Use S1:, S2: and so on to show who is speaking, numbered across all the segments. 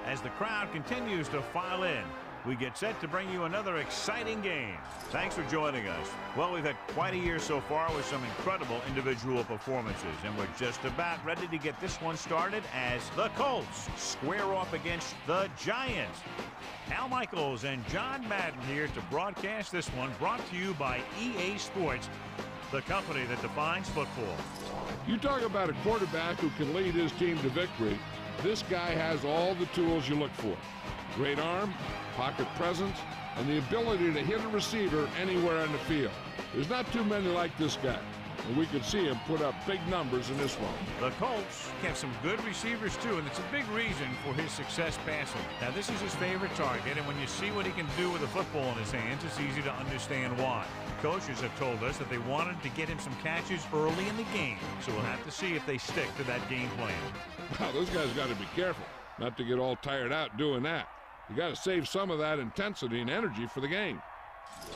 S1: as the crowd continues to file in. We get set to bring you another exciting game. Thanks for joining us. Well, we've had quite a year so far with some incredible individual performances, and we're just about ready to get this one started as the Colts square off against the Giants. Al Michaels and John Madden here to broadcast this one, brought to you by EA Sports, the company that defines football.
S2: You talk about a quarterback who can lead his team to victory. This guy has all the tools you look for. Great arm, pocket presence, and the ability to hit a receiver anywhere on the field. There's not too many like this guy, and we could see him put up big numbers in this one.
S1: The Colts have some good receivers too, and it's a big reason for his success passing. Now, this is his favorite target, and when you see what he can do with a football in his hands, it's easy to understand why. Coaches have told us that they wanted to get him some catches early in the game, so we'll have to see if they stick to that game plan.
S2: Wow, those guys got to be careful not to get all tired out doing that. You got to save some of that intensity and energy for the game.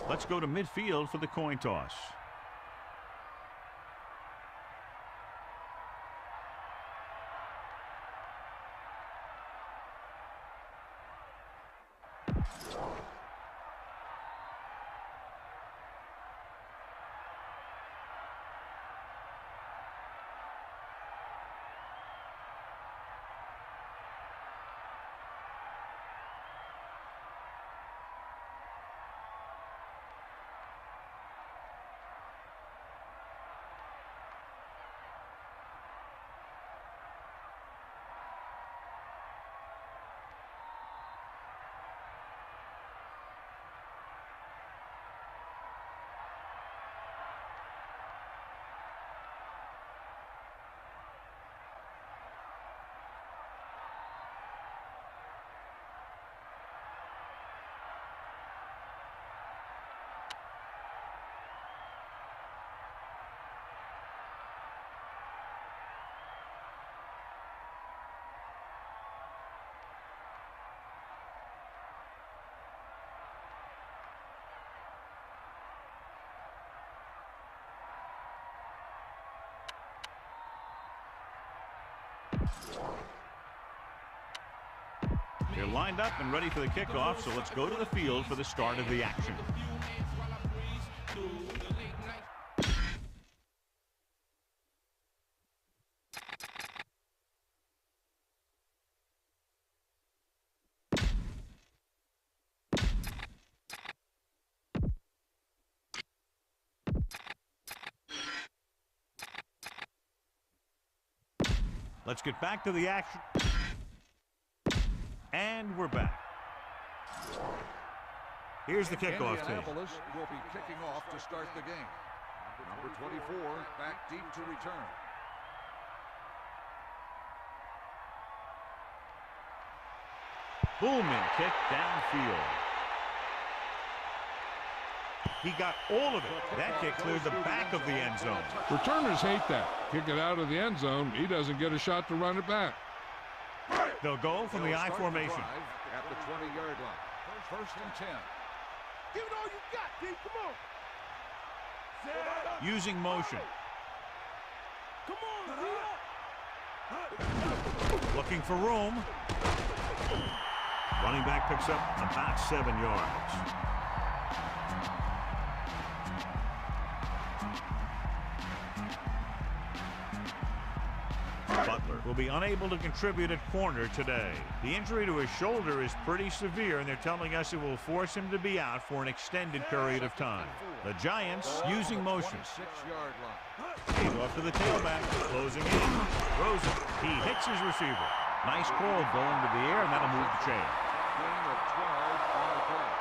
S1: Let's go to midfield for the coin toss. They're lined up and ready for the kickoff, so let's go to the field for the start of the action. Let's get back to the action. And we're back. Here's the kickoff team.
S3: Indianapolis will be kicking off to start the game. Number 24 back deep to return.
S1: Booming kick downfield. He got all of it. That kick cleared the back of the end zone.
S2: Returners hate that. Kick it out of the end zone. He doesn't get a shot to run it back.
S1: They'll go from the I formation.
S3: At the 20-yard line. First and 10.
S4: Give it all you got, D. Come on.
S1: Using motion.
S4: Come on, D.
S1: Looking for room. Running back picks up about 7 yards. Butler will be unable to contribute at corner today. The injury to his shoulder is pretty severe, and they're telling us it will force him to be out for an extended period of time. The Giants using motion.
S3: 26-yard line.
S1: He's off to the tailback, closing in. Rosen, he hits his receiver. Nice call going to the air, and that'll move the chain.
S3: Gain of 12 on the play.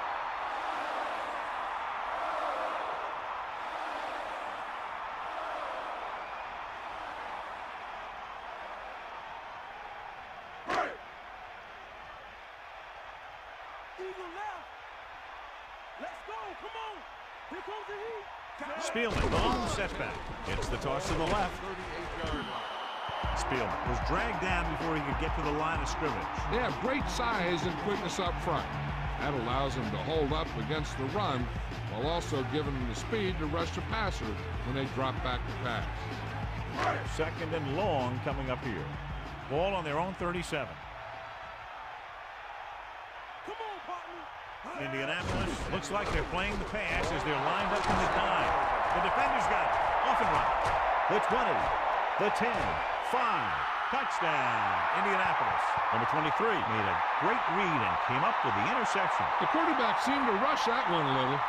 S1: Spielman, long setback. Gets the toss to the left.
S3: 38-yard line.
S1: Spielman was dragged down before he could get to the line of scrimmage.
S2: They have great size and quickness up front. That allows them to hold up against the run while also giving them the speed to rush the passer when they drop back to pass.
S1: Second and long coming up here. Ball on their own 37. Indianapolis looks like they're playing the pass as they're lined up in the dime. The defender's got it. Off and running. The 20, the 10, 5. Touchdown, Indianapolis. Number 23 made a great read and came up with the interception.
S2: The quarterback seemed to rush that one a little.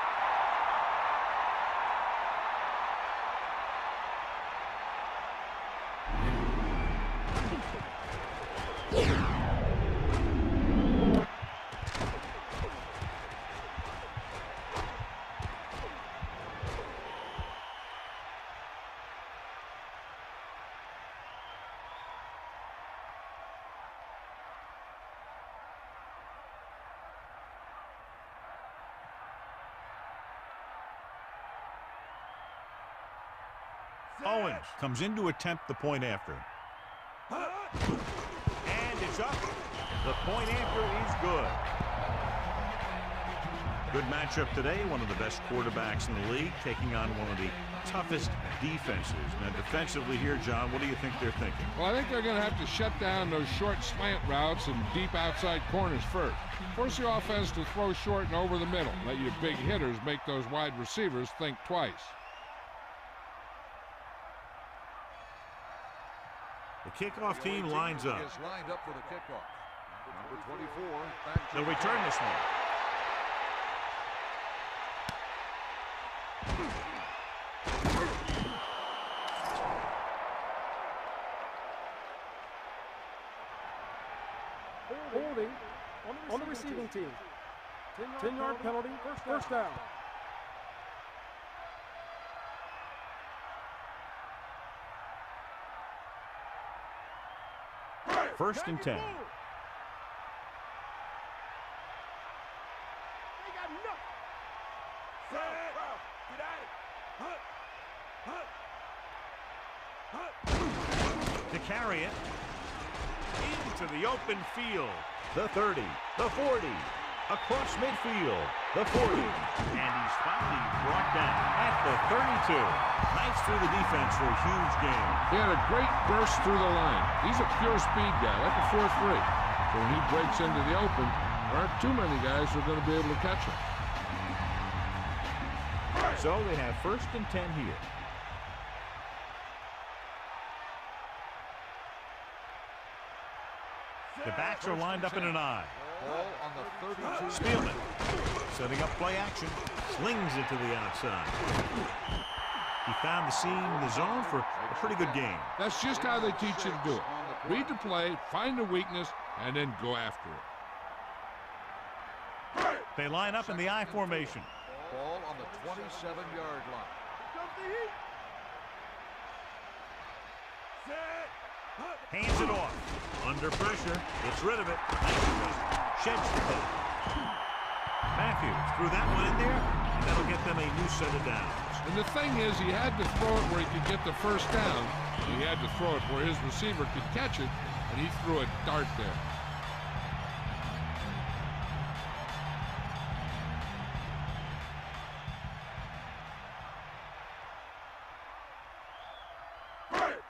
S1: Owens comes in to attempt the point after. And it's up. The point after is good. Good matchup today. One of the best quarterbacks in the league taking on one of the toughest defenses. Now defensively here, John, what do you think they're thinking?
S2: Well, I think they're going to have to shut down those short slant routes and deep outside corners first. Force the offense to throw short and over the middle. Let your big hitters make those wide receivers think twice.
S1: The kickoff team lines up.
S3: Is lined up for the kickoff. Number 24. Back to
S1: They'll return this one.
S4: Holding on the receiving team. 10-yard penalty, first down.
S1: First and 10.
S4: They got nothing.
S1: To carry it into the open field. The 30, the 40, across midfield, the 40, and he's finally brought down at the 32. Nice through the defense for a huge gain.
S2: He had a great burst through the line. He's a pure speed guy, like a 4.3. So when he breaks into the open, there aren't too many guys who are going to be able to catch him.
S1: So they have first and 10 here. The backs are lined up in an I.
S3: ball on the 32.
S1: Spielman setting up play action. Slings it to the outside. He found the seam in the zone for a pretty good game.
S2: That's just how they teach you to do it. Read the play, find the weakness, and then go after it.
S1: They line up in the I formation.
S3: Ball on the 27-yard line.
S1: Hands it off. Under pressure. Gets rid of it. Sheds the ball. Matthews threw that one in there, and that'll get them a new set of downs.
S2: And the thing is, he had to throw it where he could get the first down. He had to throw it where his receiver could catch it, and he threw a dart there.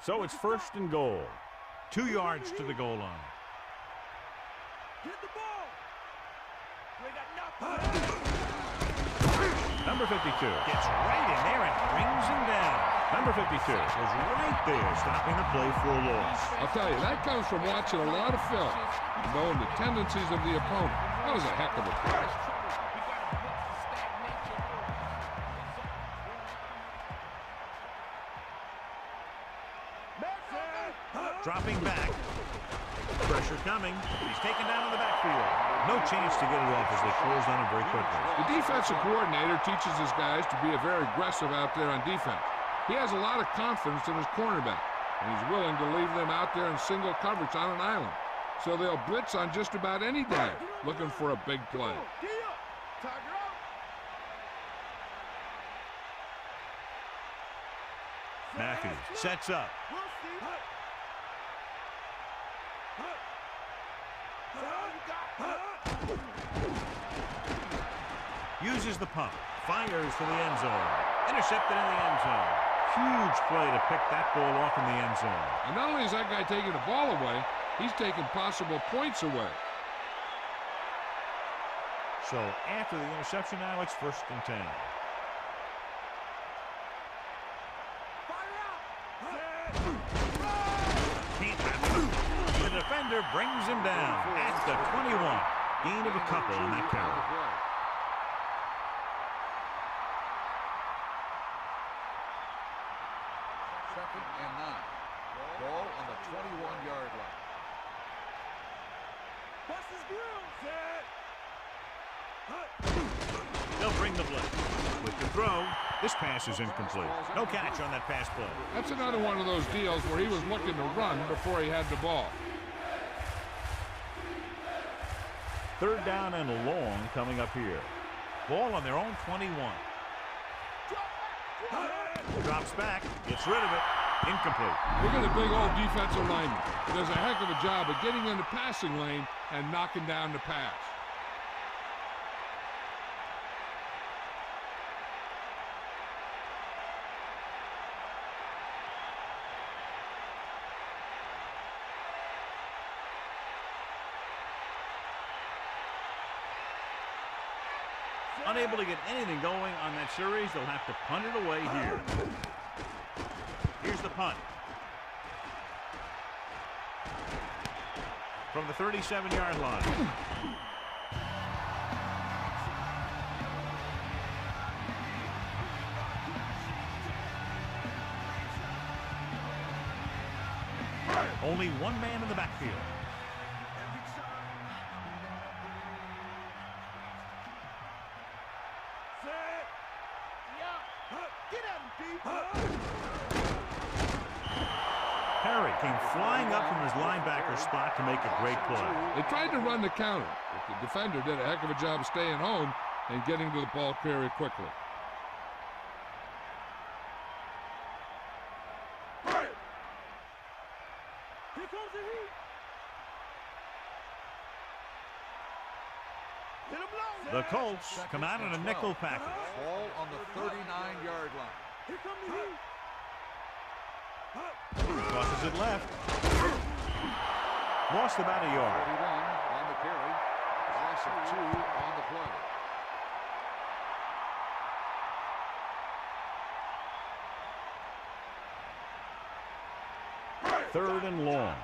S1: So it's first and goal. 2 yards to the goal line.
S4: Get the ball. They got nothing.
S1: Number 52 gets right in there and brings him down. Number 52 was right there, stopping the play for a loss.
S2: I'll tell you, that comes from watching a lot of film and knowing the tendencies of the opponent. That was a heck of a play.
S1: Dropping back. Pressure coming. He's taken down in the backfield. No chance to get it off as they close on him very quickly.
S2: The defensive coordinator teaches his guys to be very aggressive out there on defense. He has a lot of confidence in his cornerback, and he's willing to leave them out there in single coverage on an island. So they'll blitz on just about any down, looking for a big play.
S1: Matthews sets up. Uses the pump. Fires to the end zone. Intercepted in the end zone. Huge play to pick that ball off in the end zone.
S2: And not only is that guy taking the ball away, he's taking possible points away.
S1: So after the interception, now it's 1st and 10. Can't have it. The defender brings him down at the 21. Gain of a couple on that carry.
S3: Second and 9. Ball on the 21-yard line.
S1: They'll bring the blitz. With the throw, this pass is incomplete. No catch on that pass play.
S2: That's another one of those deals where he was looking to run before he had the ball.
S1: 3rd down and long coming up here. Ball on their own 21. Drops back, gets rid of it. Incomplete.
S2: Look at the big old defensive lineman. Does a heck of a job of getting in the passing lane and knocking down the pass.
S1: Unable to get anything going on that series, they'll have to punt it away here. Here's the punt. From the 37-yard line. Only one man in the backfield. Perry came flying up from his linebacker spot to make a great play.
S2: They tried to run the counter, but the defender did a heck of a job of staying home and getting to the ball very quickly.
S4: Here comes the heat.
S1: The Colts come out in a nickel package.
S3: Ball on the 39-yard line.
S4: Here comes the heat.
S1: Crosses it left. Lost about a yard.
S3: 41 on the carry. Loss of 2 on the play.
S1: 3rd and long.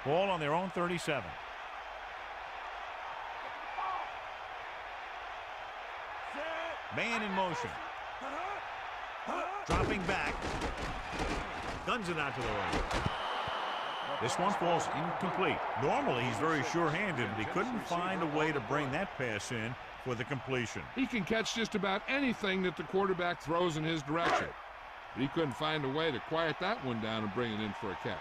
S1: Ball on their own 37. Man in motion. Dropping back. Guns it out to the right. This one falls incomplete. Normally he's very sure-handed, but he couldn't find a way to bring that pass in for the completion.
S2: He can catch just about anything that the quarterback throws in his direction. But he couldn't find a way to quiet that one down and bring it in for a catch.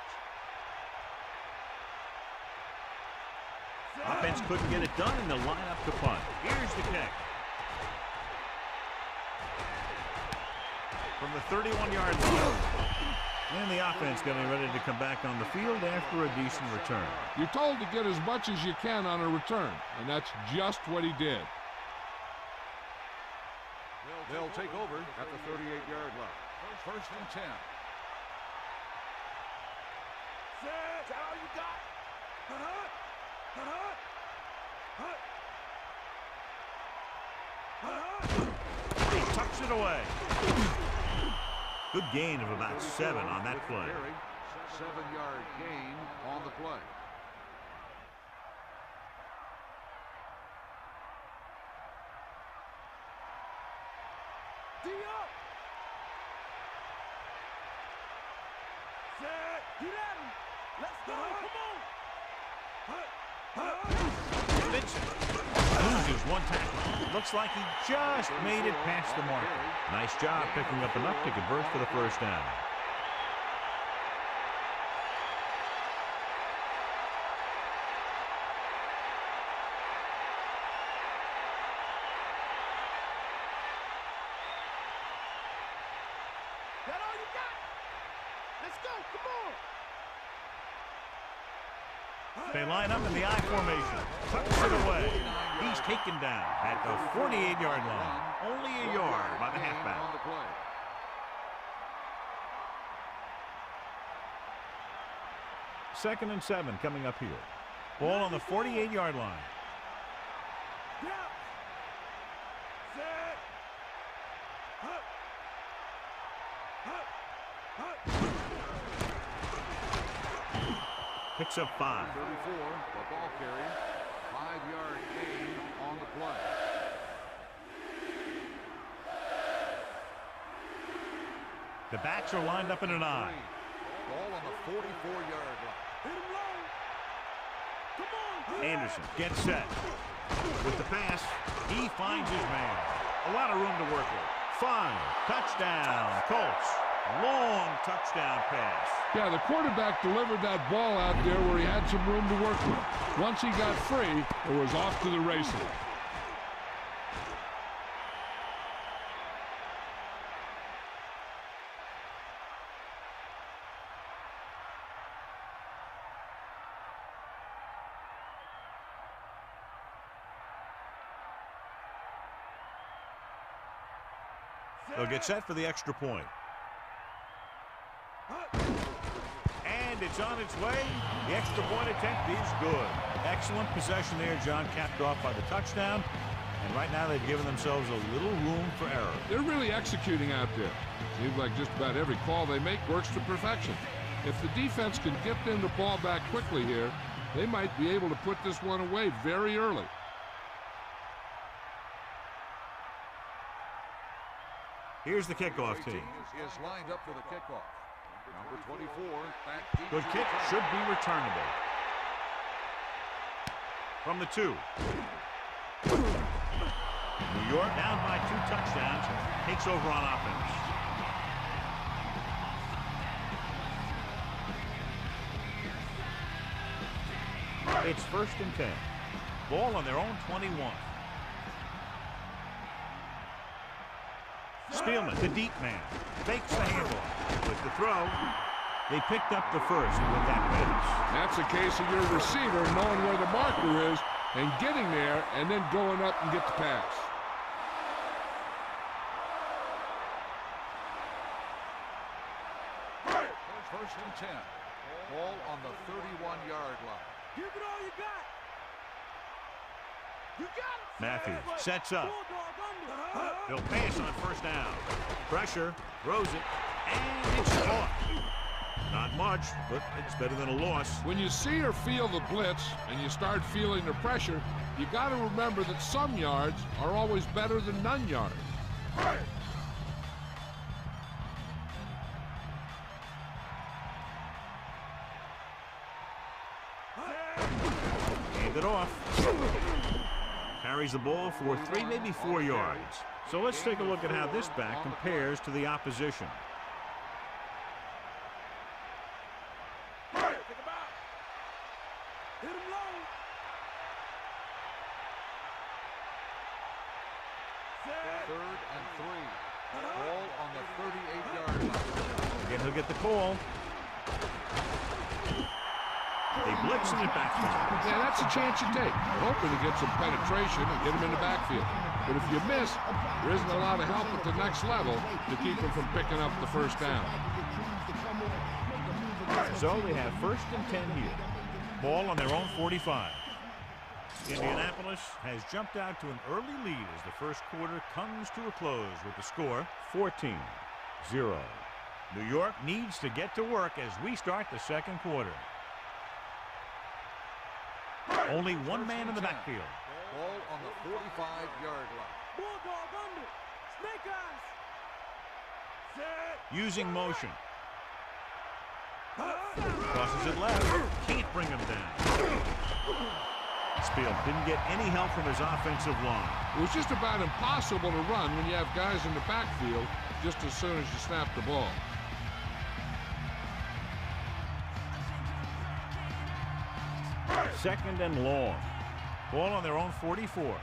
S1: Offense couldn't get it done in the lineup to punt. Here's the kick. From the 31-yard line. And the offense getting ready to come back on the field after a decent return.
S2: You're told to get as much as you can on a return, and that's just what he did.
S3: They'll take over at the 38-yard line. 1st and 10.
S4: Is that all you got?
S1: He tucks it away. Good gain of about 7 on that play.
S3: 7-yard gain on the play.
S4: D up. Set. Get at him. Let's go. Come on.
S1: Vincent loses one tackle. Looks like he just made it past the marker. Nice job picking up enough to convert for the 1st down.
S4: That all you got? Let's go. Come on.
S1: They line up in the I formation. Tucks it away. He's taken down at the 48-yard line. Only a yard by the halfback. 2nd and 7 coming up here. Ball on the 48-yard line. Picks up 5.
S3: 34, the ball carrier. 5-yard gain on the play.
S1: The backs are lined up in an I.
S3: Ball on the 44-yard line.
S1: Anderson gets set. With the pass, he finds his man. A lot of room to work with. 5. Touchdown, Colts. Long touchdown pass.
S2: Yeah, the quarterback delivered that ball out there where he had some room to work with. Once he got free, it was off to the races.
S1: They'll get set for the extra point. And it's on its way. The extra point attempt is good. Excellent possession there, John, capped off by the touchdown. And right now they've given themselves a little room for error.
S2: They're really executing out there. Seems like just about every call they make works to perfection. If the defense can get them the ball back quickly here, they might be able to put this one away very early.
S1: Here's the kickoff team.
S3: Is lined up for the kickoff. Number 24, back deep.
S1: Good kick, should be returnable. From the 2. New York down by 2 touchdowns, takes over on offense. It's 1st and 10. Ball on their own 21. Spielman, the deep man, fakes the handoff. With the throw, they picked up the first with that pass.
S2: That's a case of your receiver knowing where the marker is and getting there and then going up and get the pass.
S3: First and 10. Ball on the 31-yard line.
S4: Give it all you got. You got it.
S1: Matthews sets up. They'll pass on 1st down. Pressure, throws it, and it's caught. Not much, but it's better than a loss.
S2: When you see or feel the blitz and you start feeling the pressure, you got to remember that some yards are always better than none yards.
S1: Hand it off. Carries the ball for 3, maybe 4 yards. So let's take a look at how this back compares to the opposition.
S4: Hit him low.
S3: Third and 3. Ball on the 38-yard line.
S1: Again, he'll get the call. They blitz in the backfield.
S2: Yeah, that's a chance you take. You're hoping to get some penetration and get him in the backfield. But if you miss, there isn't a lot of help at the next level to keep him from picking up the 1st down.
S1: So they have 1st and 10 here. Ball on their own 45. Indianapolis has jumped out to an early lead as the 1st quarter comes to a close with the score 14-0. New York needs to get to work as we start the 2nd quarter. Only one man in the backfield.
S3: Ball on the 45-yard line.
S4: Bulldog under. Snake eyes. Set.
S1: Using motion. Crosses it left. Can't bring him down. Spiel didn't get any help from his offensive line.
S2: It was just about impossible to run when you have guys in the backfield just as soon as you snap the ball.
S1: Second and long. Ball on their own 44.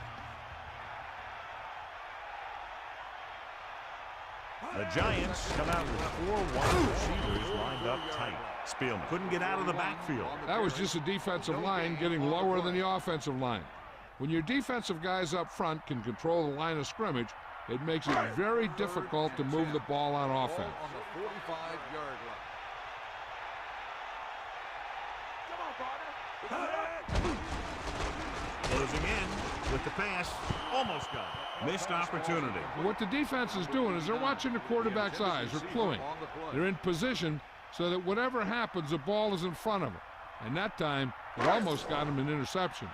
S1: The Giants come out with 4 wide receivers lined up tight. Spielman couldn't get out of the backfield.
S2: That was just a defensive line getting lower than the offensive line. When your defensive guys up front can control the line of scrimmage, it makes it very difficult to move the ball on offense.
S3: Ball on the 45-yard line.
S1: Closing in. With the pass, almost got it. Missed opportunity.
S2: What the defense is doing is they're watching the quarterback's eyes. They're cluing. They're in position so that whatever happens, the ball is in front of them. And that time, it almost got him an interception.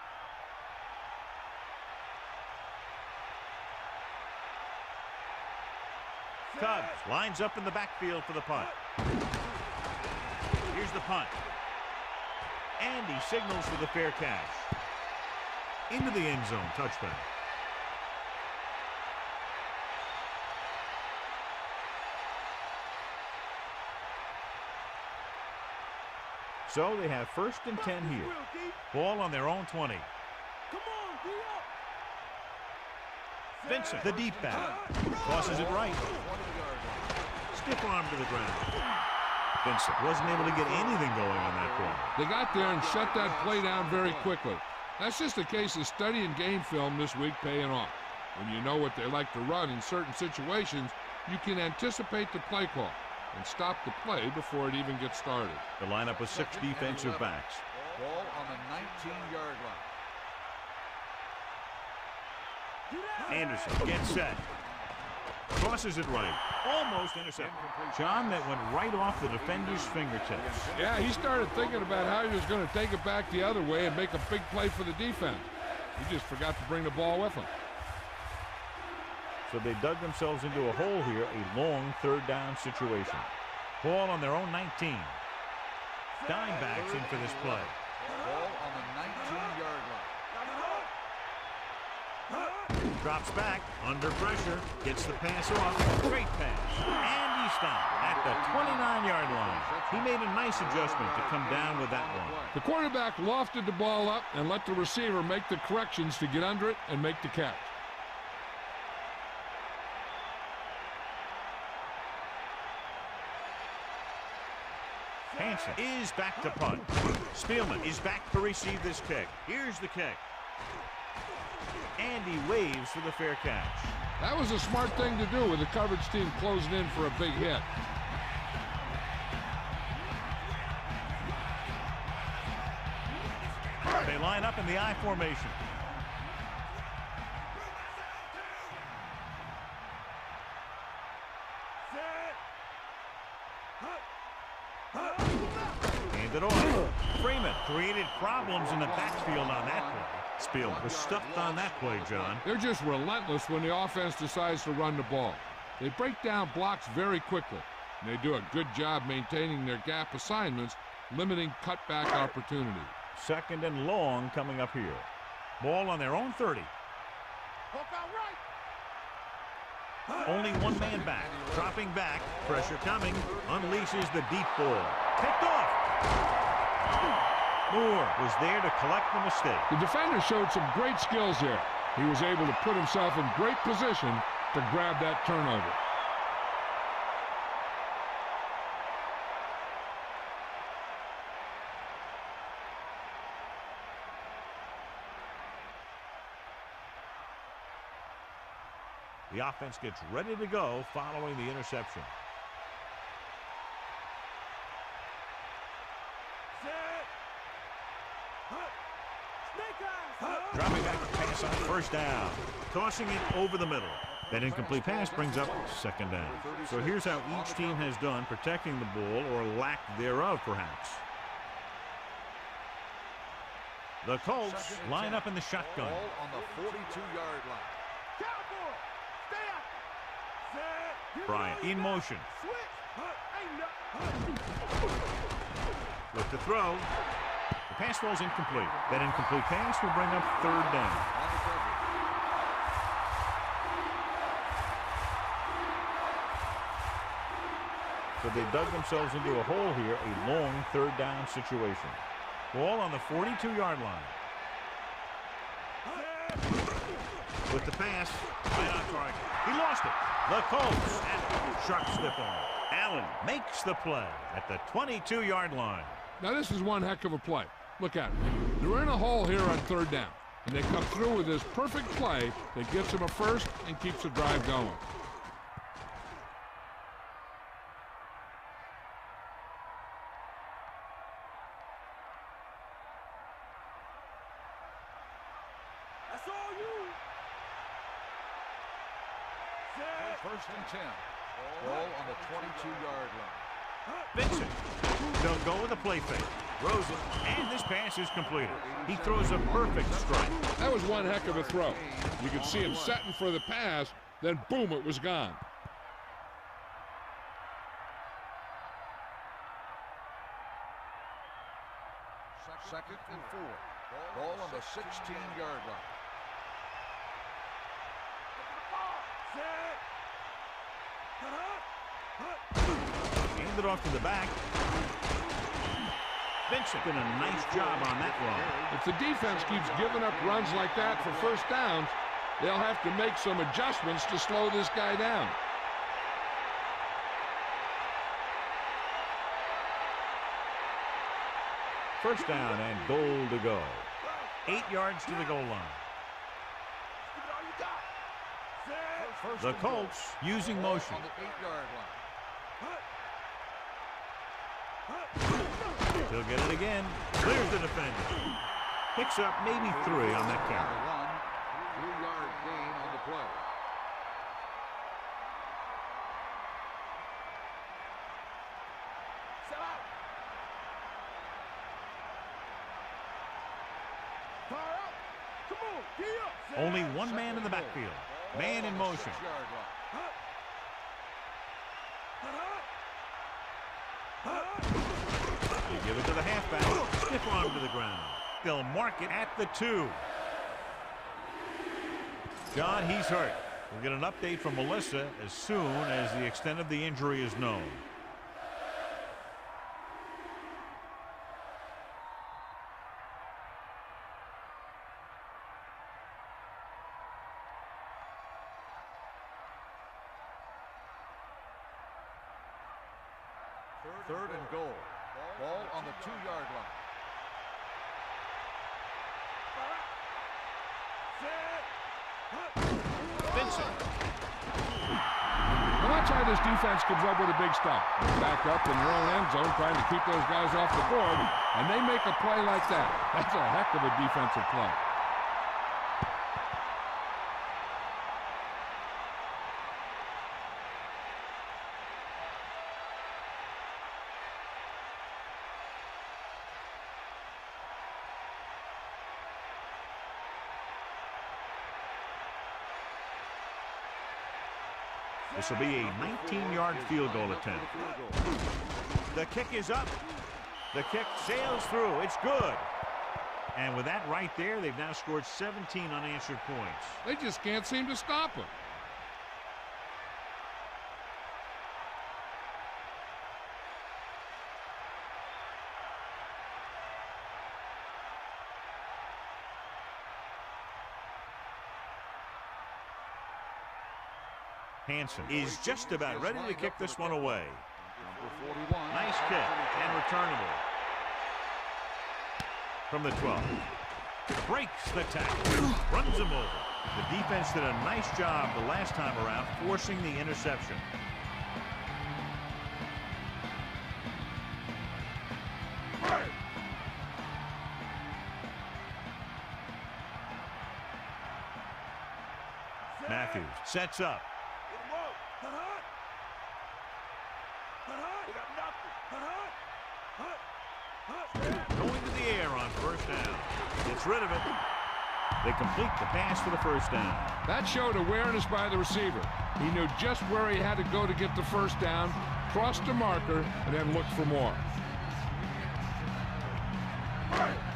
S1: Cubs lines up in the backfield for the punt. Here's the punt. And he signals for the fair catch. Into the end zone, touchdown. So they have 1st and 10 here. Ball on their own 20. Vincent, the deep back, crosses it right. Stiff arm to the ground. Vincent wasn't able to get anything going on that play.
S2: They got there and shut that play down very quickly. That's just a case of studying game film this week paying off. When you know what they like to run in certain situations, you can anticipate the play call and stop the play before it even gets started.
S1: The lineup with 6 defensive backs.
S3: Ball on the 19-yard line.
S1: Anderson gets set. Crosses it right. Almost intercepted. John, that went right off the defender's fingertips.
S2: Yeah, he started thinking about how he was going to take it back the other way and make a big play for the defense. He just forgot to bring the ball with him.
S1: So they dug themselves into a hole here, a long 3rd down situation. Ball on their own 19. Dime backs in for this play.
S3: Ball on the 19-yard line.
S1: Drops back, under pressure, gets the pass off, great pass, and he stopped at the 29-yard line. He made a nice adjustment to come down with that one.
S2: The quarterback lofted the ball up and let the receiver make the corrections to get under it and make the catch.
S1: Hansen is back to punt. Spielman is back to receive this kick. Here's the kick. And he waves for the fair catch.
S2: That was a smart thing to do with the coverage team closing in for a big hit.
S1: They line up in the I formation. Hand it off. Freeman created problems in the backfield on that play. Spielman was stuffed on that play, John.
S2: They're just relentless when the offense decides to run the ball. They break down blocks very quickly, and they do a good job maintaining their gap assignments, limiting cutback opportunities.
S1: 2nd and long coming up here. Ball on their own 30. Only one man back. Dropping back. Pressure coming. Unleashes the deep ball. Picked off. Moore was there to collect the mistake.
S2: The defender showed some great skills here. He was able to put himself in great position to grab that turnover.
S1: The offense gets ready to go following the interception. Dropping back to pass on 1st down. Tossing it over the middle. That incomplete pass brings up 2nd down. So here's how each team has done protecting the ball, or lack thereof, perhaps. The Colts line up in the shotgun.
S3: Ball on the 42-yard line.
S1: Bryant in motion. With the throw. The pass falls incomplete. That incomplete pass will bring up 3rd down. So they dug themselves into a hole here, a long 3rd down situation. Ball on the 42-yard line. With the pass, right on target. He lost it. The Colts and sharp stiff arm. Allen makes the play at the 22-yard line.
S2: Now this is one heck of a play. Look at it. They're in a hole here on 3rd down, and they come through with this perfect play that gets them a first and keeps the drive going.
S4: That's all you.
S3: First and 10. Ball on the 22-yard line.
S1: Vincent. They'll go with a play fake. Throws it, and this pass is completed. He throws a perfect strike.
S2: That was one heck of a throw. You could see him setting for the pass, then boom, it was gone.
S3: Second and 4. Ball on the 16-yard line.
S1: Hand it off to the back. Vincent did a nice job on that run.
S2: If the defense keeps giving up runs like that for first downs, they'll have to make some adjustments to slow this guy down.
S1: First down and goal to go. 8 yards to the goal line. The Colts using motion.
S3: On the 8-yard line.
S1: He'll get it again. Clears the defender. Picks up maybe 3 on that carry.
S3: 3-yard gain on the play.
S1: Only one man in the backfield. Man in motion. You give it to the halfback. Stiff arm to the ground. They'll mark it at the 2. John, he's hurt. We'll get an update from Melissa as soon as the extent of the injury is known.
S3: Third and goal. Ball on the 2-yard line.
S1: Vincent.
S2: Well, watch how this defense comes up with a big stop. Back up in their own end zone trying to keep those guys off the board, and they make a play like that. That's a heck of a defensive play.
S1: This will be a 19-yard field goal attempt. The kick is up. The kick sails through. It's good. And with that right there, they've now scored 17 unanswered points.
S2: They just can't seem to stop him.
S1: Hansen is just about ready to kick this one away.
S3: Number 41.
S1: Nice kick and returnable. From the 12. Breaks the tackle. Runs him over. The defense did a nice job the last time around forcing the interception. Matthews sets up. Going to the air on first down. Gets rid of it. They complete the pass for the first down.
S2: That showed awareness by the receiver. He knew just where he had to go to get the first down, crossed the marker, and then looked for more.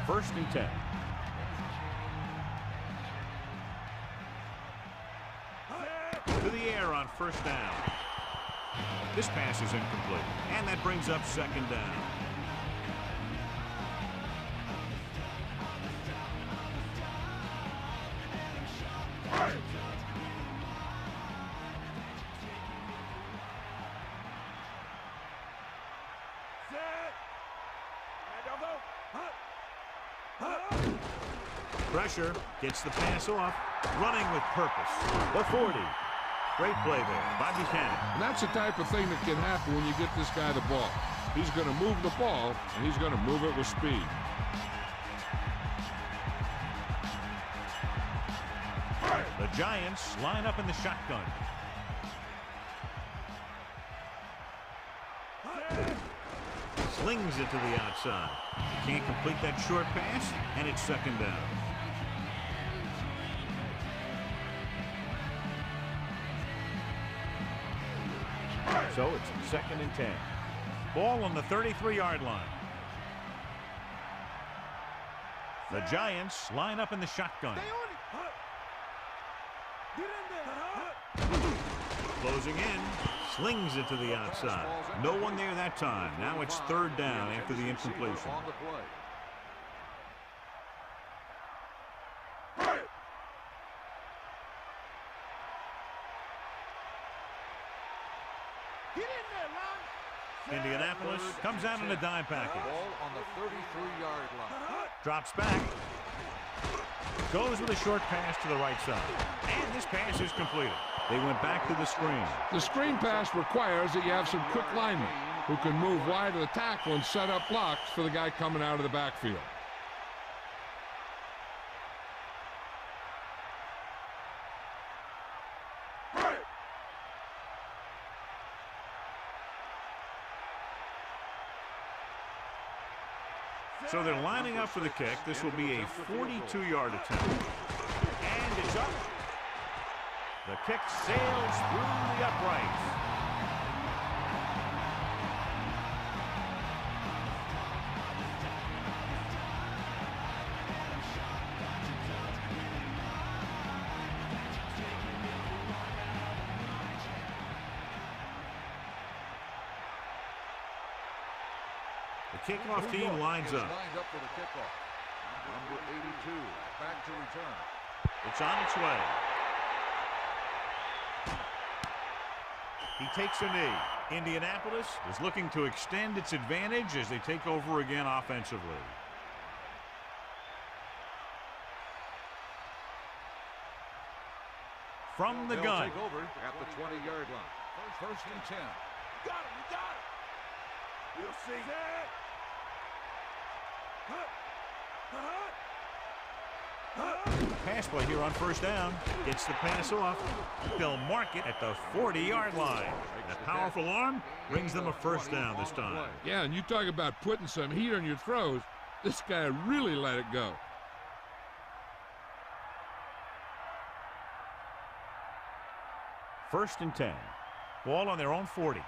S1: First and 10. To the air on first down. This pass is incomplete, and that brings up second down. Pressure, gets the pass off, running with purpose. The 40. Great play there by Buchanan.
S2: And that's the type of thing that can happen when you get this guy the ball. He's going to move the ball, and he's going to move it with speed.
S1: Giants line up in the shotgun. Slings it to the outside. Can't complete that short pass, and it's second down. So it's 2nd and 10. Ball on the 33-yard line. The Giants line up in the shotgun. Closing in. Slings it to the outside. No one there that time. Now it's 3rd down after the incompletion. Indianapolis comes out in a dime package.
S3: Ball on the 33-yard line.
S1: Drops back. Goes with a short pass to the right side. And this pass is completed. They went back to the screen.
S2: The screen pass requires that you have some quick linemen who can move wide of the tackle and set up blocks for the guy coming out of the backfield.
S1: So they're lining up for the kick. This will be a 42-yard attempt. And it's up. The kick sails through the uprights. The kickoff team lines up.
S3: Lined up for the kickoff. Number 82, back to return.
S1: It's on its way. He takes a knee. Indianapolis is looking to extend its advantage as they take over again offensively. From the gun.
S3: Take over at the 20-yard line. 1st and 10.
S4: You got it. You'll see.
S1: Pass play here on 1st down. Gets the pass off. They'll mark it at the 40-yard line. That powerful arm brings them a 1st down this time.
S2: Yeah, and you talk about putting some heat on your throws. This guy really let it go.
S1: First and 10. Ball on their own 40.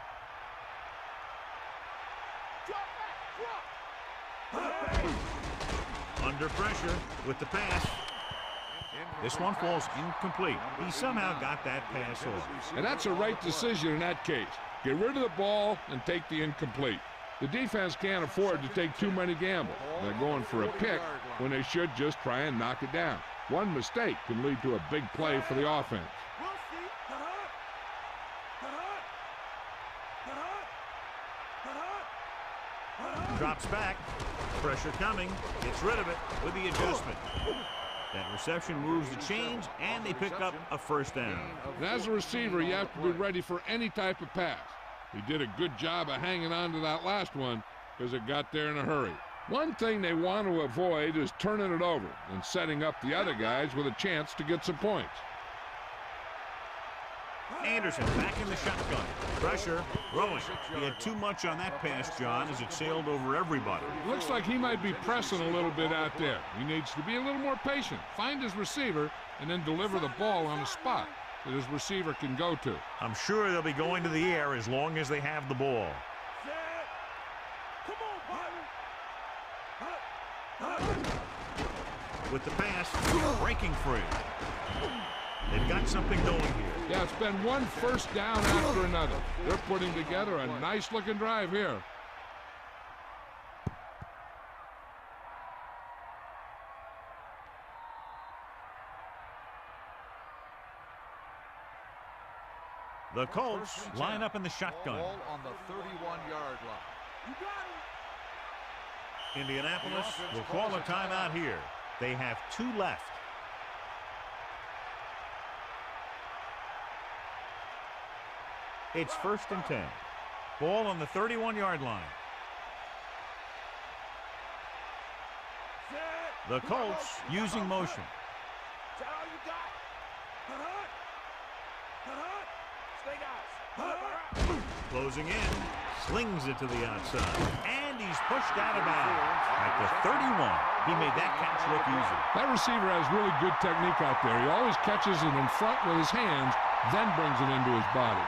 S1: Under pressure with the pass. This one falls incomplete. He somehow got that pass off.
S2: And that's a right decision in that case. Get rid of the ball and take the incomplete. The defense can't afford to take too many gambles. They're going for a pick when they should just try and knock it down. One mistake can lead to a big play for the offense.
S1: Drops back. Pressure coming. Gets rid of it with the adjustment. That reception moves the chains, and they pick up a 1st down.
S2: And as a receiver, you have to be ready for any type of pass. He did a good job of hanging on to that last one because it got there in a hurry. One thing they want to avoid is turning it over and setting up the other guys with a chance to get some points.
S1: Anderson back in the shotgun. Pressure growing. He had too much on that pass, John, as it sailed over everybody.
S2: Looks like he might be pressing a little bit out there. He needs to be a little more patient, find his receiver, and then deliver the ball on the spot that his receiver can go to.
S1: I'm sure they'll be going to the air as long as they have the ball. With the pass, breaking free. They've got something going here.
S2: Yeah, it's been one 1st down after another. They're putting together a nice-looking drive here.
S1: The Colts line up in the shotgun.
S3: Ball on the 31-yard line.
S1: Indianapolis will call a timeout here. They have 2 left. It's 1st and 10. Ball on the 31-yard line. The Colts using motion. Closing in, slings it to the outside, and he's pushed out of bounds. At the 31, he made that catch look easy.
S2: That receiver has really good technique out there. He always catches it in front with his hands, then brings it into his body.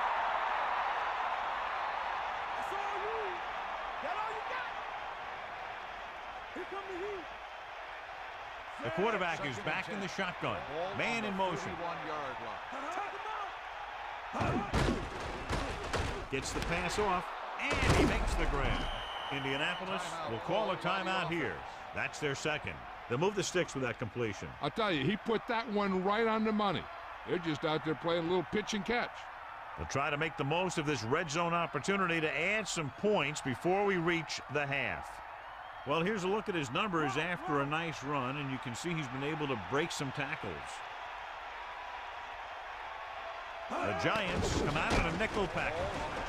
S4: That's all you. That's all you got. Here come the heat.
S1: The quarterback is back in the shotgun. Man in motion. Gets the pass off, and he makes the grab. Indianapolis will call a timeout here. That's their second. They'll move the sticks with that completion.
S2: I'll tell you, he put that one right on the money. They're just out there playing a little pitch and catch.
S1: They'll try to make the most of this red zone opportunity to add some points before we reach the half. Well, here's a look at his numbers after a nice run, and you can see he's been able to break some tackles. The Giants come out in a nickel package.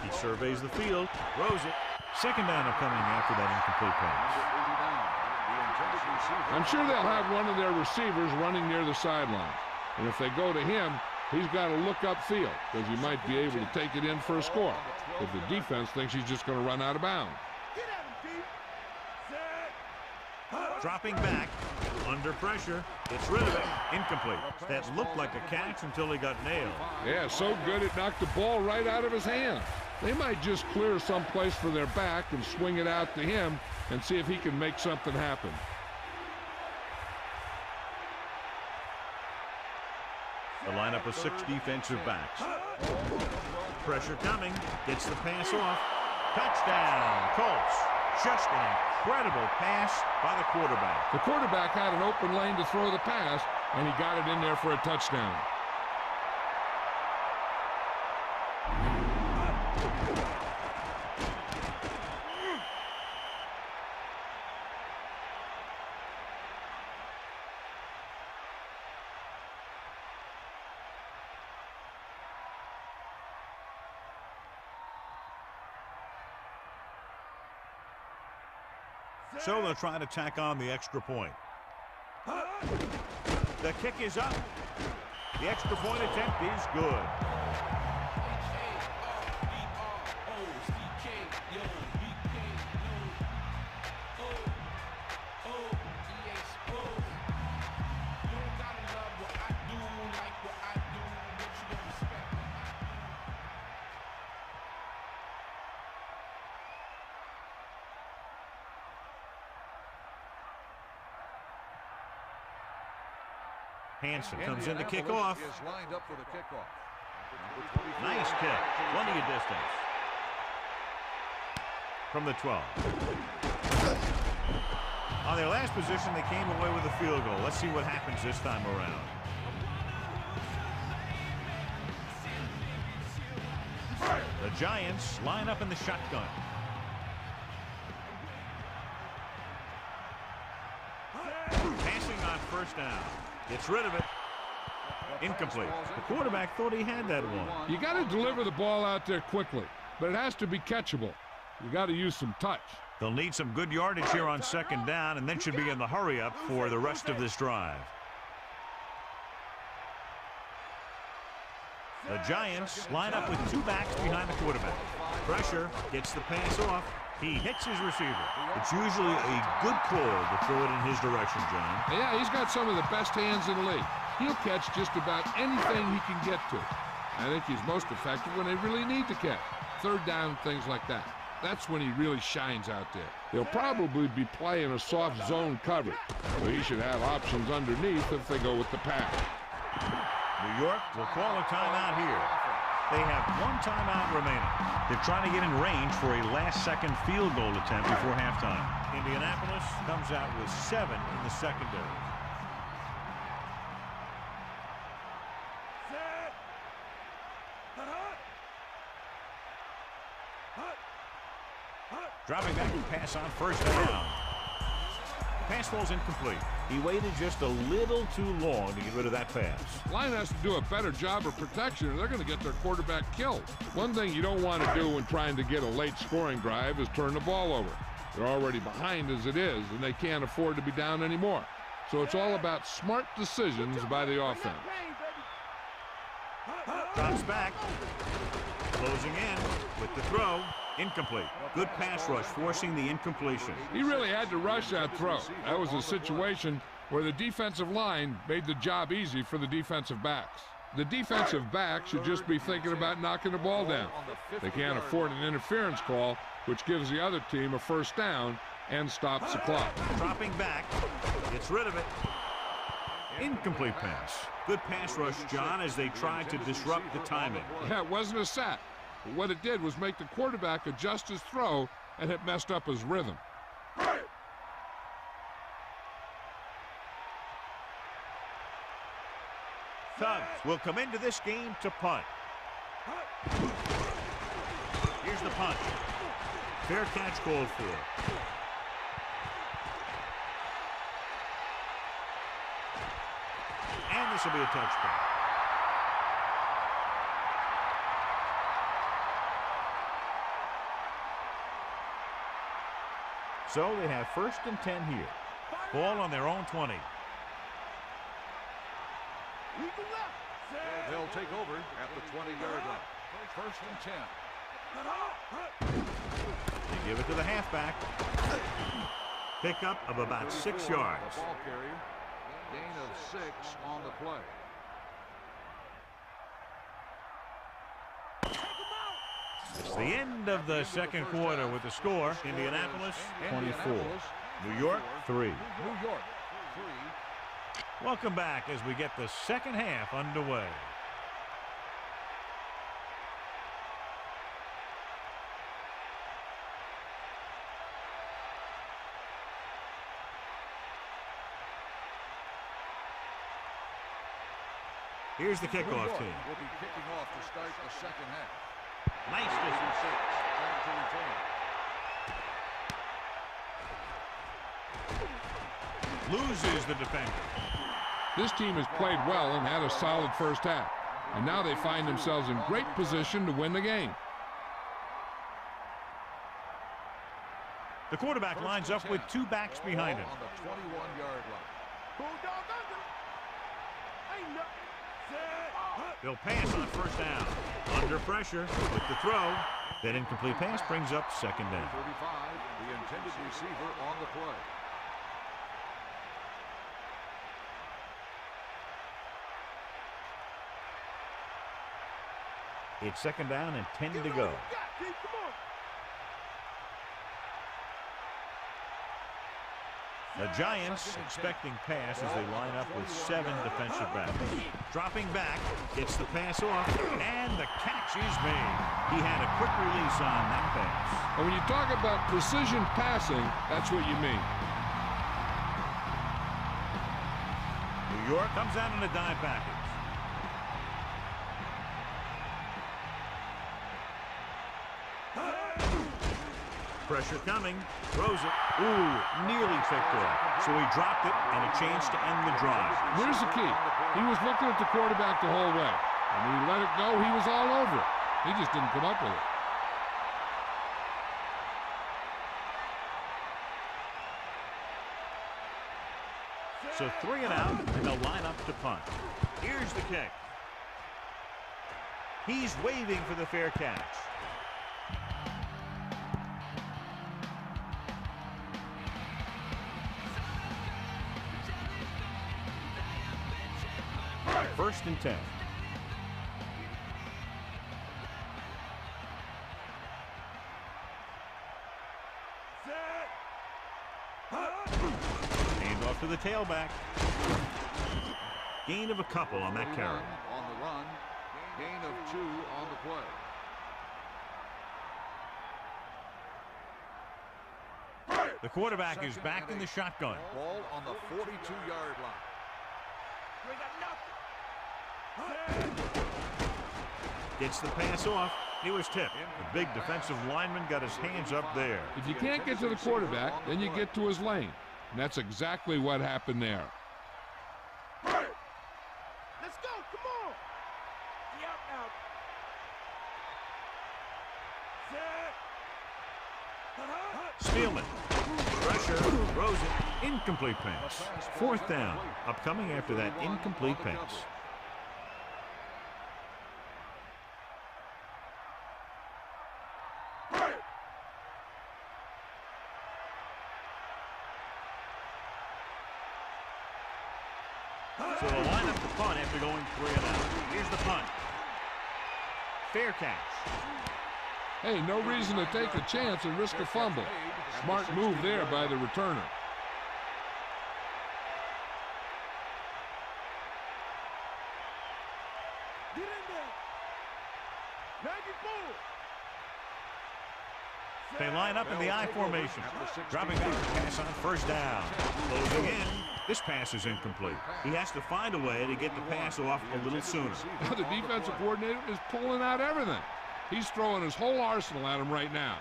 S1: He surveys the field, throws it. Second down coming after that incomplete pass.
S2: I'm sure they'll have one of their receivers running near the sideline. And if they go to him, he's got to look upfield because he might be able to take it in for a score. But the defense thinks he's just going to run out of bounds.
S1: Dropping back, under pressure, gets rid of it, incomplete. That looked like a catch until he got nailed.
S2: Yeah, so good it knocked the ball right out of his hand. They might just clear some place for their back and swing it out to him and see if he can make something happen.
S1: The lineup of 6 defensive backs. Pressure coming, gets the pass off. Touchdown, Colts. Just an incredible pass by the quarterback.
S2: The quarterback had an open lane to throw the pass, and he got it in there for a touchdown.
S1: So they'll try to tack on the extra point. The kick is up. The extra point attempt is good. Hansen comes in to kick off. Nice kick. Plenty of distance. From the 12. On their last position, they came away with a field goal. Let's see what happens this time around. The Giants line up in the shotgun. Passing on first down. Gets rid of it. Incomplete. The quarterback thought he had that one.
S2: You got to deliver the ball out there quickly, but it has to be catchable. You got to use some touch.
S1: They'll need some good yardage here on second down, and then should be in the hurry up for the rest of this drive. The Giants line up with 2 backs behind the quarterback. Pressure, gets the pass off. He hits his receiver. It's usually a good call to throw it in his direction, John.
S2: Yeah, he's got some of the best hands in the league. He'll catch just about anything he can get to. I think he's most effective when they really need to catch. Third down, things like that. That's when he really shines out there. He'll probably be playing a soft zone coverage, so he should have options underneath if they go with the pass.
S1: New York will call a timeout here. They have 1 timeout remaining. They're trying to get in range for a last-second field goal attempt before halftime. Indianapolis comes out with 7 in the secondary. Dropping back to pass on first down. Pass falls incomplete. He waited just a little too long to get rid of that pass.
S2: Line has to do a better job of protection, or they're going to get their quarterback killed. One thing you don't want to do when trying to get a late scoring drive is turn the ball over. They're already behind as it is, and they can't afford to be down anymore. So it's all about smart decisions by the offense.
S1: Drops back. Closing in with the throw. Incomplete. Good pass rush, forcing the incompletion.
S2: He really had to rush that throw. That was a situation where the defensive line made the job easy for the defensive backs. The defensive back should just be thinking about knocking the ball down. They can't afford an interference call, which gives the other team a first down and stops the clock.
S1: Dropping back. Gets rid of it. Incomplete pass. Good pass rush, John, as they tried to disrupt the timing.
S2: Yeah, it wasn't a sack. But what it did was make the quarterback adjust his throw, and it messed up his rhythm.
S1: Cubs will come into this game to punt. Here's the punt. Fair catch called for. And this will be a touchdown. So they have 1st and 10 here. Ball on their own 20.
S3: They'll take over at the 20-yard line. 1st and 10.
S1: They give it to the halfback. Pickup of about 6 yards.
S3: Ball carrier. Gain of 6 on the play.
S1: It's the end of the second quarter with the score. Indianapolis 24. New York 3.
S3: New York 3.
S1: Welcome back as we get the second half underway. Here's the kickoff team.
S3: Will be kicking off to start the second half.
S1: Nice distance. Loses the defender.
S2: This team has played well and had a solid first half. And now they find themselves in great position to win the game.
S1: The quarterback lines up with 2 backs behind him.
S3: On the 21-yard line.
S1: They'll pass on 1st down. Under pressure with the throw. That incomplete pass brings up 2nd down.
S3: 35, the intended receiver on the play.
S1: It's 2nd down and 10 to go. The Giants expecting pass as they line up with 7 defensive backs. Dropping back, gets the pass off, and the catch is made. He had a quick release on that pass.
S2: And when you talk about precision passing, that's what you mean.
S1: New York comes out in a dime package. Pressure coming, throws it. Ooh, nearly picked off. So he dropped it and a chance to end the drive.
S2: Here's the key. He was looking at the quarterback the whole way. And when he let it go, he was all over it. He just didn't come up with it.
S1: So 3 and out, and they'll line up to punt. Here's the kick. He's waving for the fair catch. First and 10. Hand off to the tailback. Gain of a couple on that carry.
S3: On the run, gain of 2 on the play.
S1: The quarterback is back in the shotgun.
S3: Ball on the 42-yard line.
S1: Gets the pass off. He was tipped. The big defensive lineman got his hands up there.
S2: If you can't get to the quarterback, then you get to his lane. And that's exactly what happened there.
S4: Let's go, come on.
S1: Spielman. Pressure. Throws it. Incomplete pass. 4th down. Upcoming after that incomplete pass. So they'll line up the punt after going 3 and out. Here's the punt. Fair catch.
S2: Hey, no reason to take a chance and risk a fumble. Smart move there by the returner.
S4: Get in there. Maggie Bull.
S1: They line up in the I formation. Dropping back to pass on first down. Closing in. This pass is incomplete. He has to find a way to get the pass off a little sooner.
S2: The defensive coordinator is pulling out everything. He's throwing his whole arsenal at him right now.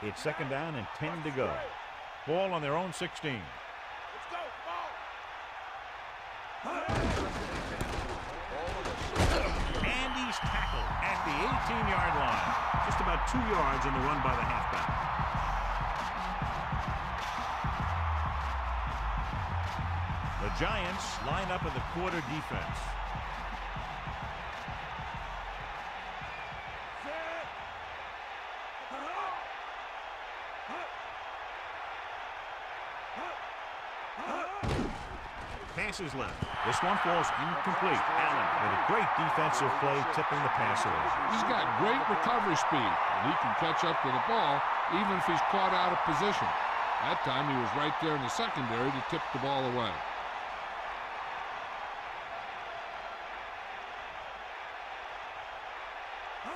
S1: It's 2nd down and 10 to go. Ball on their own 16.
S4: Let's go.
S1: And he's tackled at the 18-yard line. Just about 2 yards on the run by the halfback. The Giants line up in the quarter defense. Passes left. This one falls incomplete. Allen with a great defensive play tipping the pass away.
S2: He's got great recovery speed, and he can catch up to the ball even if he's caught out of position. That time he was right there in the secondary to tip the ball away.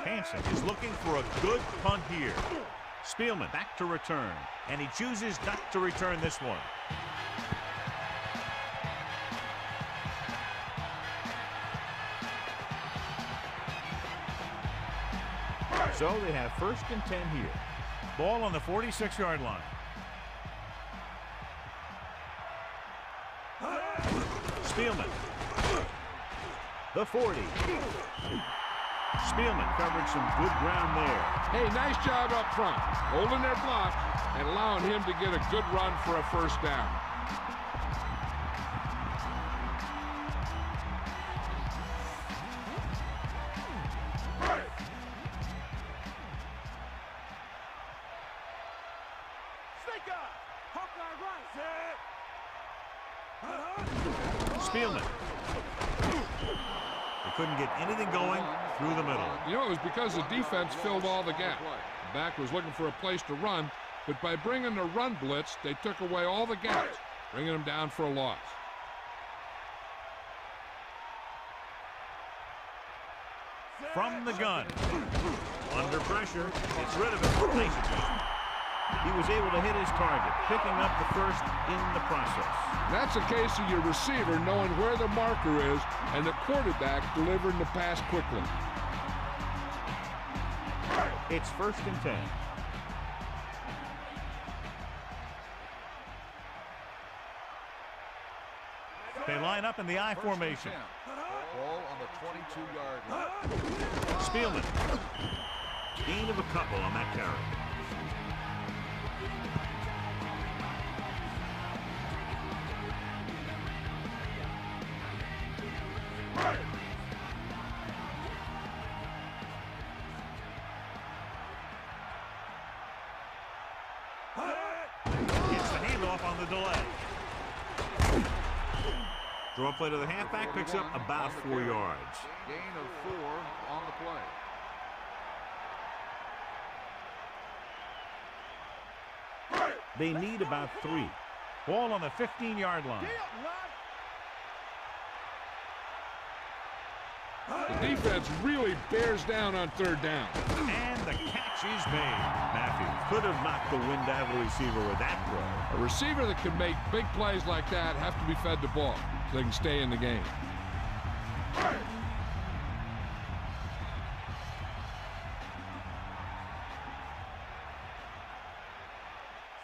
S1: Hansen is looking for a good punt here. Spielman back to return, and he chooses not to return this one. So they have 1st and 10 here. Ball on the 46-yard line. Spielman. The 40. Spielman covered some good ground there.
S2: Hey, nice job up front, holding their block and allowing him to get a good run for a first down.
S1: Spielman. They couldn't get anything going through the middle.
S2: You know, it was because the defense filled all the gaps. The back was looking for a place to run, but by bringing the run blitz, they took away all the gaps, bringing them down for a loss.
S1: From the gun. Under pressure. Gets rid of it. He was able to hit his target, picking up the first in the process.
S2: That's a case of your receiver knowing where the marker is and the quarterback delivering the pass quickly.
S1: It's 1st and 10. They line up in the I formation.
S3: Ball on the 22-yard line.
S1: Spielman. Gain of a couple on that carry. Gets the handoff on the delay. Draw play to the halfback, picks up about 4 yards.
S3: Gain of 4 on the play.
S1: They need about 3. Ball on the 15-yard line.
S2: The defense really bears down on 3rd down.
S1: And the catch is made. Matthews could have knocked the wind out of the receiver with that throw.
S2: A receiver that can make big plays like that have to be fed the ball so they can stay in the game.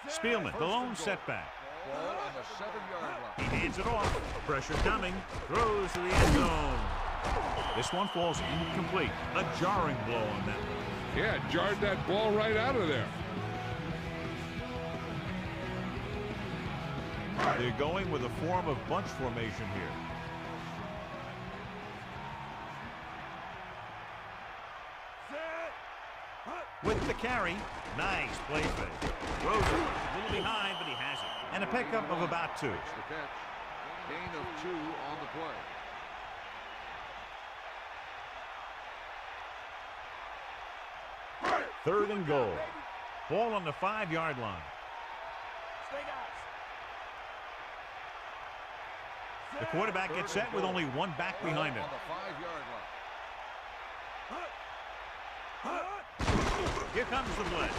S1: Spielman, the lone setback.
S3: Ball on the 7-yard line.
S1: He hands it off. Pressure coming. Throws to the end zone. This one falls incomplete. A jarring blow on that one.
S2: Yeah, jarred that ball right out of there.
S1: They're going with a form of bunch formation here. With the carry. Nice play fake. Throws it. A little behind, but he has it. And a pickup of about 2.
S3: The catch. Gain of 2 on the play.
S1: Third and goal. Ball on the 5-yard line. The quarterback gets set with only one back behind him.
S3: On the 5-yard line.
S1: Here comes the blitz.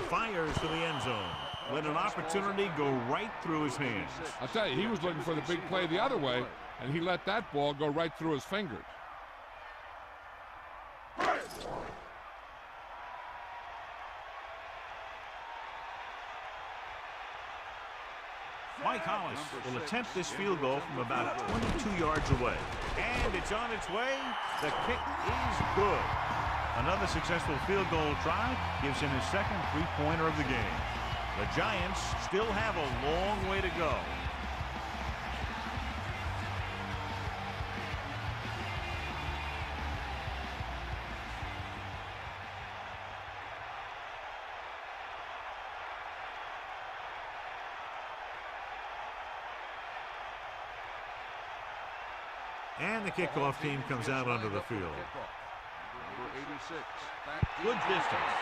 S1: Fires to the end zone. Let an opportunity go right through his hands.
S2: I'll tell you, he was looking for the big play the other way, and he let that ball go right through his fingers.
S1: Mike Hollis will attempt this field goal from about 22 yards away. And it's on its way. The kick is good. Another successful field goal try gives him his second three-pointer of the game. The Giants still have a long way to go. And the kickoff team comes out onto the field.
S3: Number 86.
S1: Good distance.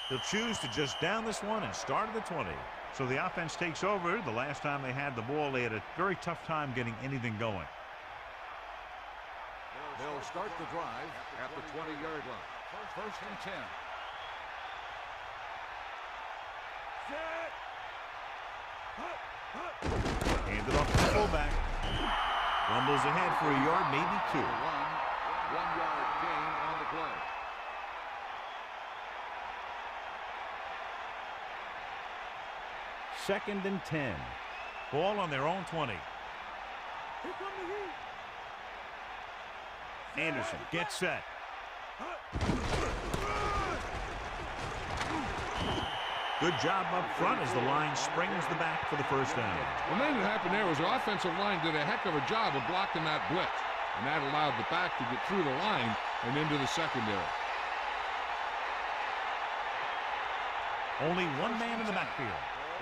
S1: He'll choose to just down this one and start at the 20. So the offense takes over. The last time they had the ball, they had a very tough time getting anything going.
S3: They'll start the drive at the 20-yard line. First and 10.
S1: Handed off to the fullback. Rumbles ahead for a yard, maybe 2.
S3: 1-yard gain on the play.
S1: Second and 10. Ball on their own 20. Anderson gets set. Good job up front as the line springs the back for the first down.
S2: Well, then what happened there was the offensive line did a heck of a job of blocking that blitz, and that allowed the back to get through the line and into the secondary.
S1: Only one man in the backfield.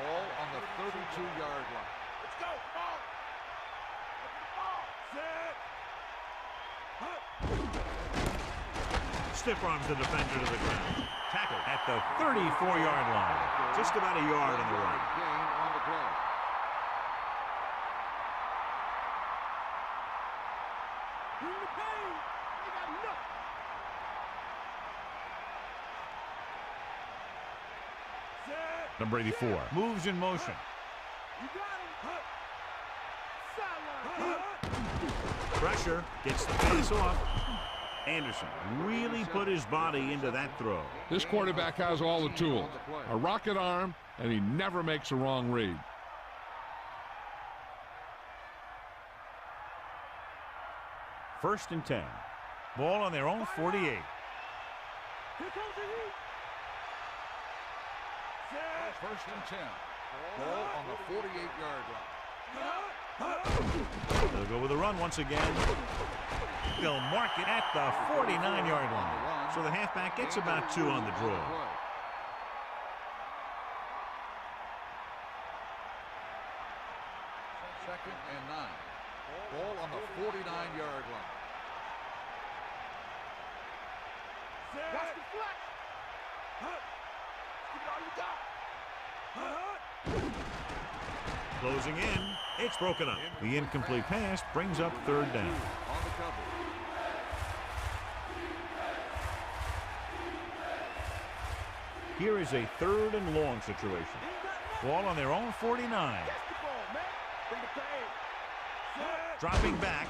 S3: Ball on the 32-yard line. Let's go.
S1: Stiff arms the defender to the ground. Tackle at the 34-yard line. Just about a yard on the right.
S3: Gain on the play.
S1: Number 84 moves in motion. Pressure gets the pass off. Anderson really put his body into that throw.
S2: This quarterback has all the tools. A rocket arm, and he never makes a wrong read.
S1: First and 10. Ball on their own 48.
S3: First and 10. Ball on the 48-yard line.
S1: They'll go with a run once again. They'll mark it at the 49-yard line. So the halfback gets about 2 on the draw.
S3: Second and 9. Ball on the 49-yard line.
S4: Watch the flex. Give it all you got.
S1: Closing in. It's broken up. The incomplete pass brings up third down.
S3: On the cover.
S1: Here is a third and long situation. Ball on their own 49. Dropping back.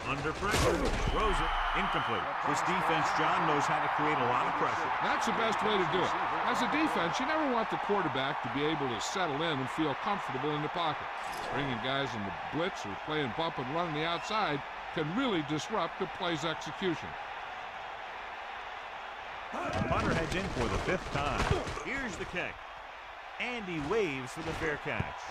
S1: Under pressure. Throws it. Incomplete. This defense, John, knows how to create a lot of pressure.
S2: That's the best way to do it. As a defense, you never want the quarterback to be able to settle in and feel comfortable in the pocket. Bringing guys in the blitz or playing bump and run on the outside can really disrupt the play's execution.
S1: The punter heads in for the 5th time. Here's the kick. And he waves for the fair catch.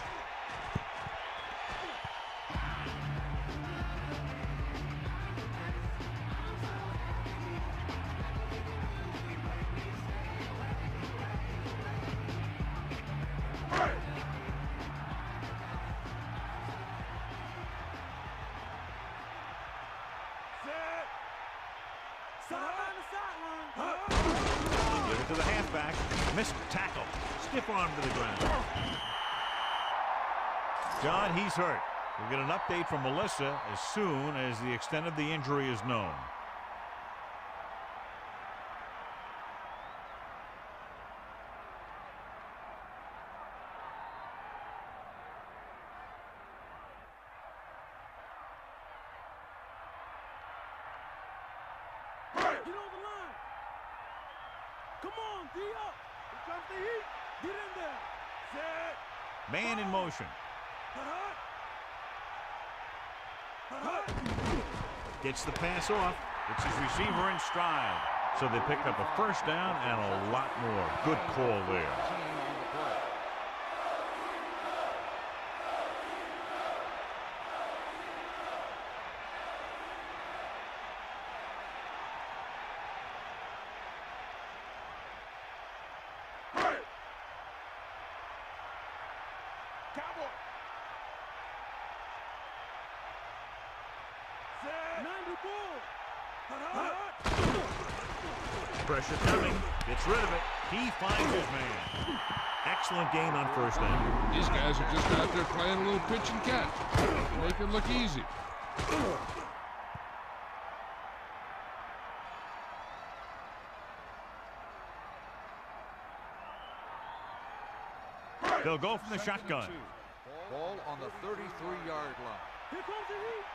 S1: to the halfback. Missed tackle. Stiff arm to the ground. John, he's hurt. We'll get an update from Melissa as soon as the extent of the injury is known.
S4: Get on the line. Come on, D up. Here comes the heat. Get in there. Set.
S1: Man in motion. Gets the pass off. It's his receiver in stride. So they picked up a first down and a lot more. Good call there. Pressure coming. Gets rid of it. He finds his man. Excellent gain on first down.
S2: These guys are just out there playing a little pitch and catch. Make it look easy.
S1: They'll go from the shotgun.
S3: Ball on the 33-yard line.
S4: Here comes the heat.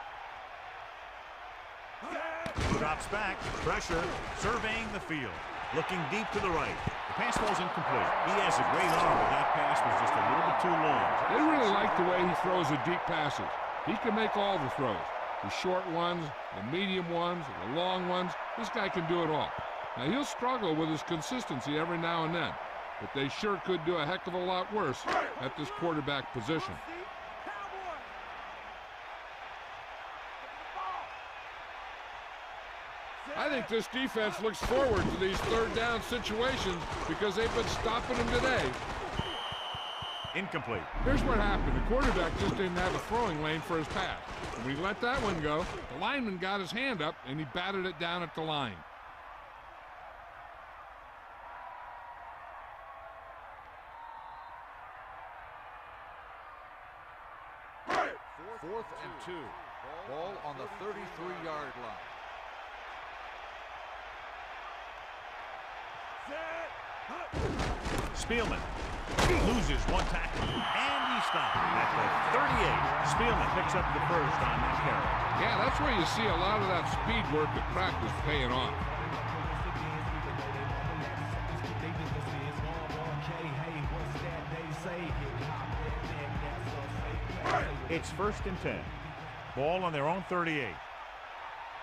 S1: Drops back. Pressure. Surveying the field. Looking deep to the right. The pass ball's incomplete. He has a great arm, but that pass was just a little bit too long.
S2: They really like the way he throws the deep passes. He can make all the throws. The short ones, the medium ones, the long ones. This guy can do it all. Now, he'll struggle with his consistency every now and then, but they sure could do a heck of a lot worse at this quarterback position. I think this defense looks forward to these third down situations because they've been stopping them today.
S1: Incomplete.
S2: Here's what happened. The quarterback just didn't have a throwing lane for his pass. When he let that one go, the lineman got his hand up and he batted it down at the line.
S3: Fourth and 2. Ball on the 33-yard line.
S1: Spielman loses one tackle, and he stopped at the 38. Spielman picks up the first on that carry.
S2: Yeah, that's where you see a lot of that speed work at practice paying off.
S1: It's 1st and 10. Ball on their own 38.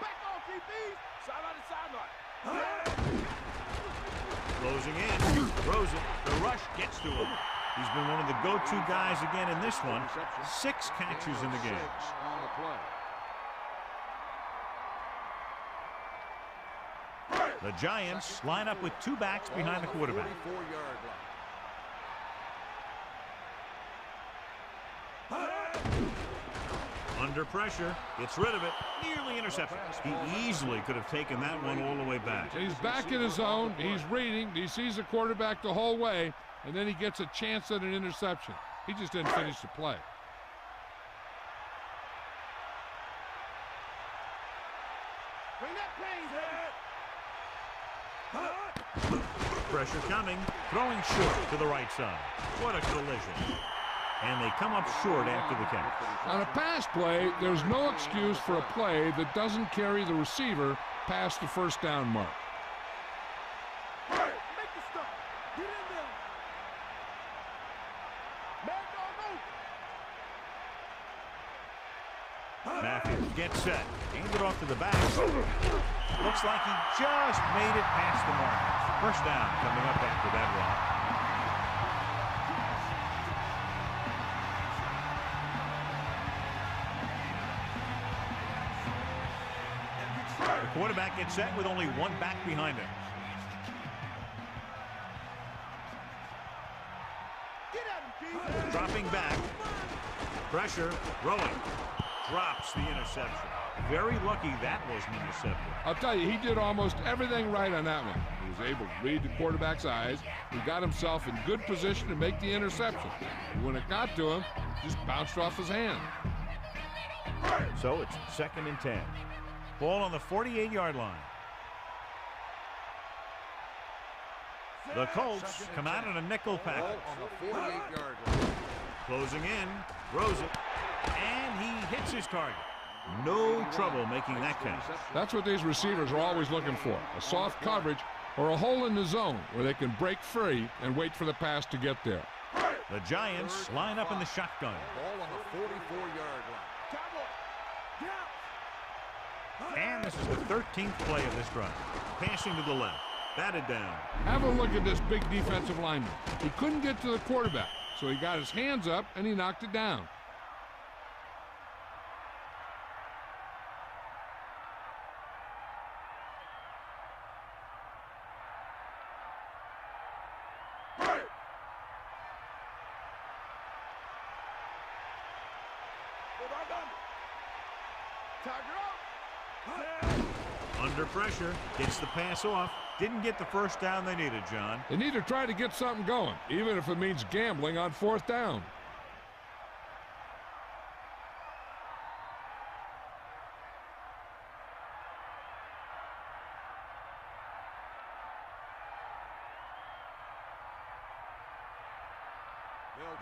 S4: Back off, DBs. Sideline to sideline.
S1: Closing in, throws it. The rush gets to him. He's been one of the go-to guys again in this one. 6 catches in the game.
S3: On the play.
S1: The Giants line up with 2 backs behind the quarterback.
S3: 44-yard line.
S1: Under pressure, gets rid of it, nearly intercepted. He easily could have taken that one all the way back.
S2: He's back in his zone. He's reading. He sees the quarterback the whole way, and then he gets a chance at an interception. He just didn't finish the play.
S4: Bring that pain,
S1: Pressure coming, throwing short to the right side. What a collision. And they come up short after the catch.
S2: On a pass play, there's no excuse for a play that doesn't carry the receiver past the first down mark.
S4: Make the stop. Get in there. Man dog open.
S1: Matthews gets set. Aimed it off to the back. Looks like he just made it past the mark. First down coming up after that run. The quarterback gets set with only 1 back behind him.
S4: Get at him, Keith.
S1: Dropping back. Pressure. Rolling. Drops the interception. Very lucky that wasn't intercepted.
S2: I'll tell you, he did almost everything right on that one. He was able to read the quarterback's eyes. He got himself in good position to make the interception. And when it got to him, it just bounced off his hand.
S1: So it's 2nd and 10. Ball on the 48-yard line. The Colts come out in a nickel package.
S3: On the 48-yard line.
S1: Closing in, throws it, and he hits his target. No trouble making that count.
S2: That's what these receivers are always looking for, a soft coverage or a hole in the zone where they can break free and wait for the pass to get there.
S1: The Giants line up in the shotgun.
S3: Ball on the 44-yard line.
S1: And this is the 13th play of this drive. Passing to the left. Batted down.
S2: Have a look at this big defensive lineman. He couldn't get to the quarterback, so he got his hands up and he knocked it down.
S1: Under pressure, gets the pass off. Didn't get the first down they needed, John.
S2: They need to try to get something going, even if it means gambling on 4th down.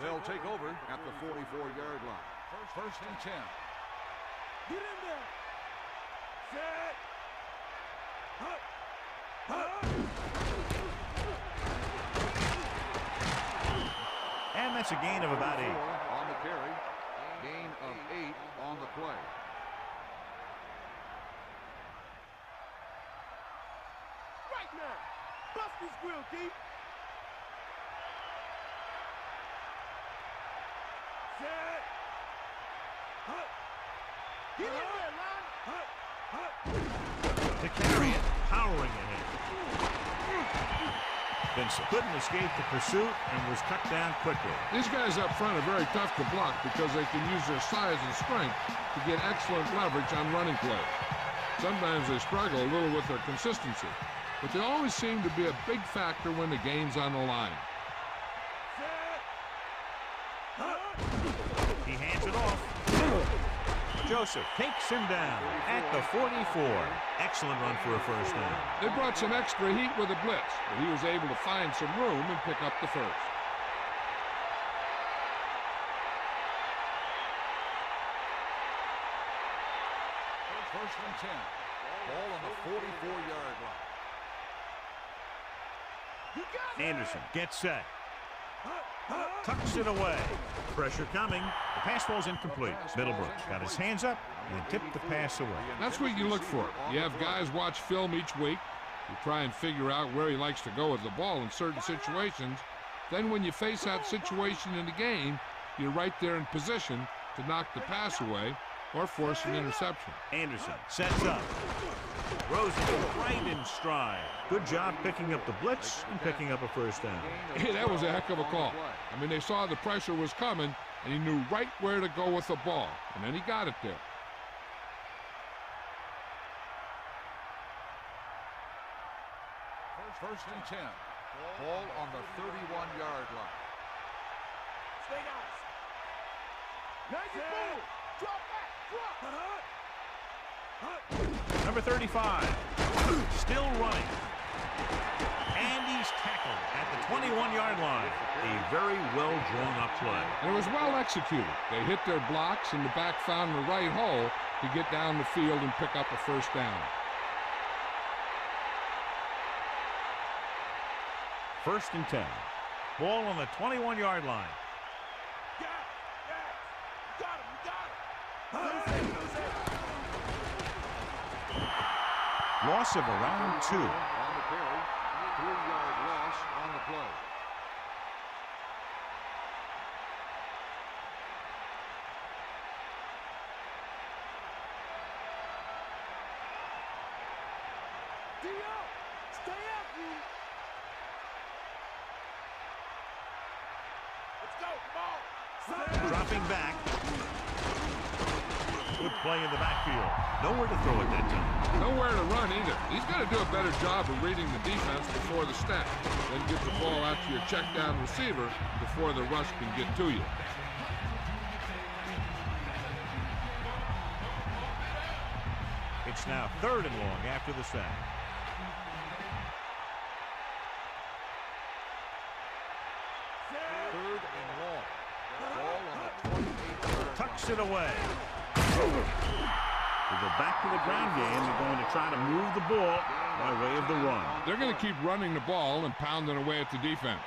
S3: They'll take over at the 44-yard line. First and 10.
S4: Get in there. Set.
S1: And that's a gain of about 8.
S3: On the carry. Gain of 8 on the play.
S4: Right now. Bust this grill, deep. Set. Get in there, line.
S1: To carry it, powering ahead. Vincent couldn't escape the pursuit and was cut down quickly.
S2: These guys up front are very tough to block because they can use their size and strength to get excellent leverage on running plays. Sometimes they struggle a little with their consistency, but they always seem to be a big factor when the game's on the line.
S1: He hands it off. Joseph takes him down at the 44. Excellent run for a first down.
S2: They brought some extra heat with a blitz, but he was able to find some room and pick up the first.
S3: First and 10. Ball on the 44-yard line.
S1: Anderson gets set. Tucks it away. Pressure coming. The pass ball's incomplete. Middlebrooks got his hands up and tipped the pass away.
S2: That's what you look for. You have guys watch film each week. You try and figure out where he likes to go with the ball in certain situations. Then when you face that situation in the game, you're right there in position to knock the pass away or force an interception.
S1: Anderson sets up. Throws it right in stride. Good job picking up the blitz and picking up a first down.
S2: Hey, that was a heck of a call. I mean, they saw the pressure was coming, and he knew right where to go with the ball, and then he got it there.
S3: First and 10. Ball on the 31-yard line.
S4: Stay down. Now you move. Drop back. Drop.
S1: Number 35. Still running. And he's tackled at the 21-yard line. A very well drawn up play.
S2: And it was well executed. They hit their blocks, and the back found the right hole to get down the field and pick up a first down.
S1: First and 10. Ball on the 21-yard line. Loss of around 2.
S3: On the carry. 3-yard loss on the play.
S4: Stay up, you. Let's go. Come on.
S1: Dropping back. Good play in the backfield. Nowhere to throw it that time.
S2: Nowhere to run either. He's got to do a better job of reading the defense before the snap. Then get the ball out to your check down receiver before the rush can get to you.
S1: It's now 3rd and long after the sack.
S3: Third and long. Ball on the 28-yard.
S1: Tucks it away. We go back to the ground game. They're going to try to move the ball by way of the run.
S2: They're going to keep running the ball and pounding away at the defense.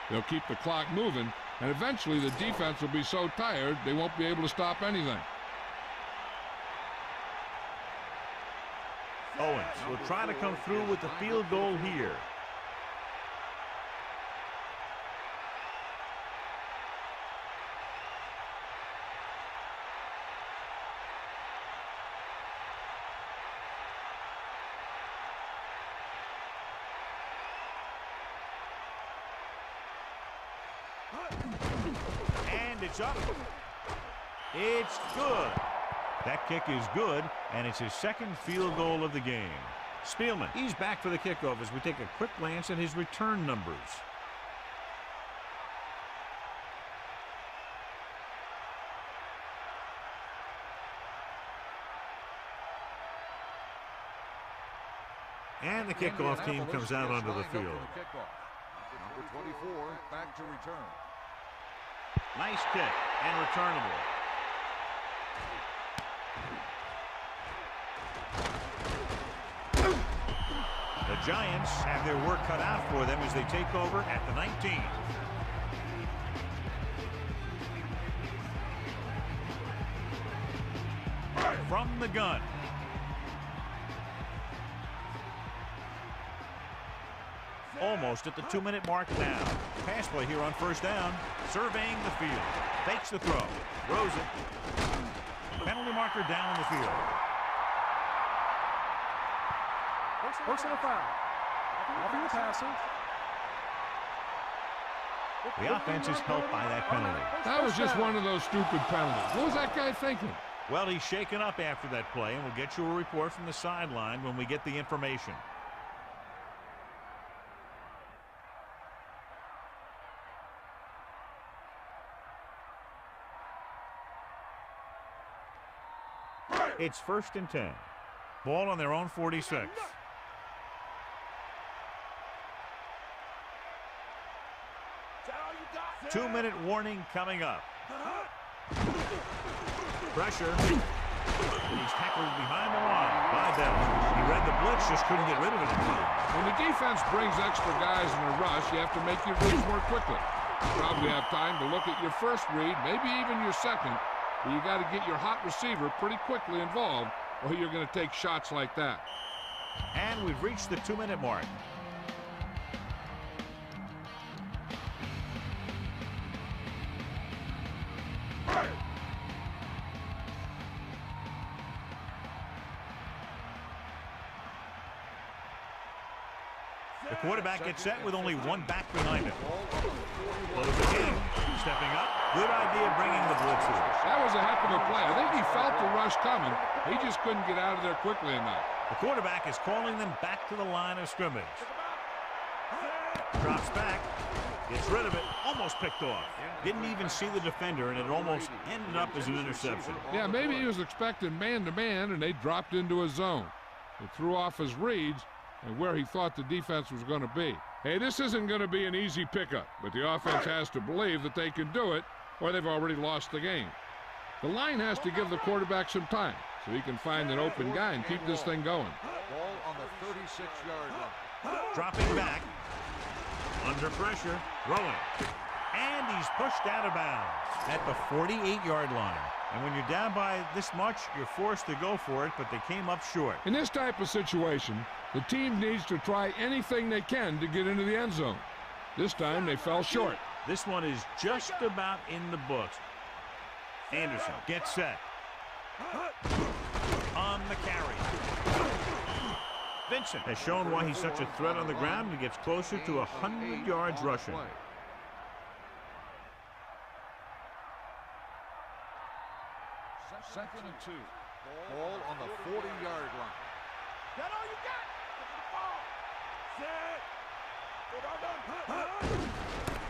S2: They'll keep the clock moving, and eventually the defense will be so tired they won't be able to stop anything.
S1: Owens will try to come through with the field goal here. And it's up. It's good. That kick is good, and it's his 2nd field goal of the game. Spielman, he's back for the kickoff as we take a quick glance at his return numbers. And the kickoff team comes out onto the field.
S3: Number 24 back to return.
S1: Nice kick and returnable. The Giants have their work cut out for them as they take over at the 19. From the gun. Almost at the 2-minute mark now. Pass play here on 1st down. Surveying the field. Fakes the throw. Throws it. Penalty marker down in the field.
S5: Personal foul. Roughing the passer.
S1: The offense is helped by that penalty.
S2: That was just one of those stupid penalties. What was that guy thinking?
S1: Well, he's shaken up after that play, and we'll get you a report from the sideline when we get the information. It's 1st and 10. Ball on their own 46. 2-minute warning coming up. Pressure. He's tackled behind the line by Bell. He read the blitz, just couldn't get rid of it in time.
S2: When the defense brings extra guys in a rush, you have to make your reads more quickly. You probably have time to look at your first read, maybe even your second, but you got to get your hot receiver pretty quickly involved, or you're going to take shots like that.
S1: And we've reached the 2-minute mark. The quarterback gets set with only one back behind him. Close again. Stepping up. Good idea bringing the blitz in.
S2: That was a heck of a play. I think he felt the rush coming. He just couldn't get out of there quickly enough.
S1: The quarterback is calling them back to the line of scrimmage. Drops back. Gets rid of it. Almost picked off. Didn't even see the defender, and it almost ended up as an interception.
S2: Yeah, maybe he was expecting man-to-man, and they dropped into a zone. It threw off his reads and where he thought the defense was going to be. Hey, this isn't going to be an easy pickup, but the offense has to believe that they can do it, or they've already lost the game. The line has to give the quarterback some time so he can find an open guy and keep this thing going.
S3: Ball on the 36-yard line.
S1: Dropping back. Under pressure. Throwing. And he's pushed out of bounds at the 48-yard line. And when you're down by this much, you're forced to go for it, but they came up short.
S2: In this type of situation, the team needs to try anything they can to get into the end zone. This time they fell short.
S1: This one is just about in the books. Anderson gets set. On the carry. Vincent has shown why he's such a threat on the ground and gets closer to 100 yards rushing.
S3: 2nd and 2. Ball on the 40-yard line.
S4: That all you got? Ball. Set.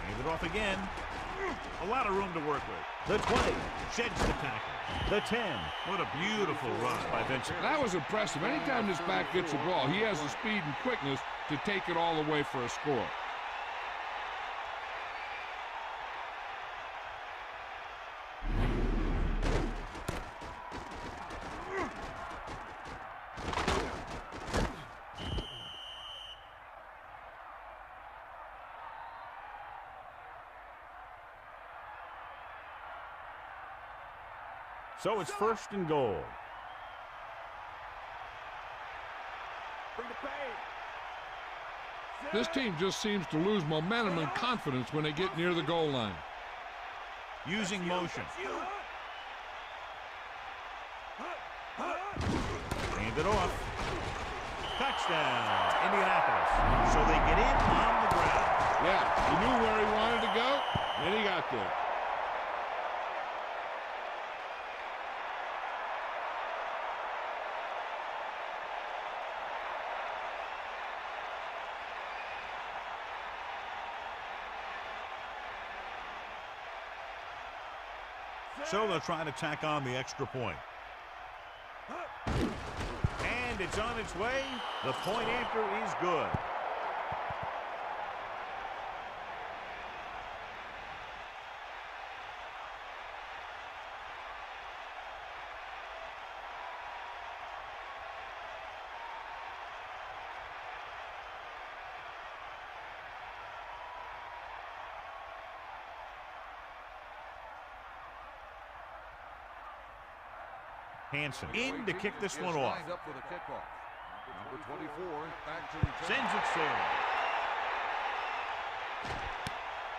S1: Hand it off again. A lot of room to work with. The 20 sheds the tackle. The 10. What a beautiful run by Vincent.
S2: That was impressive. Anytime this back gets the ball, he has the speed and quickness to take it all the way for a score.
S1: So it's first and goal.
S4: Bring the pain.
S2: This team just seems to lose momentum and confidence when they get near the goal line.
S1: Using motion. Hand it off. Touchdown, Indianapolis. So they get in on the ground.
S2: Yeah, he knew where he wanted to go, and he got there.
S1: So they'll try to tack on the extra point. And it's on its way. The point after is good. Hansen in to kick this one off.
S3: Lined up for the kickoff. Number 24 back to return.
S1: Sends it sailing.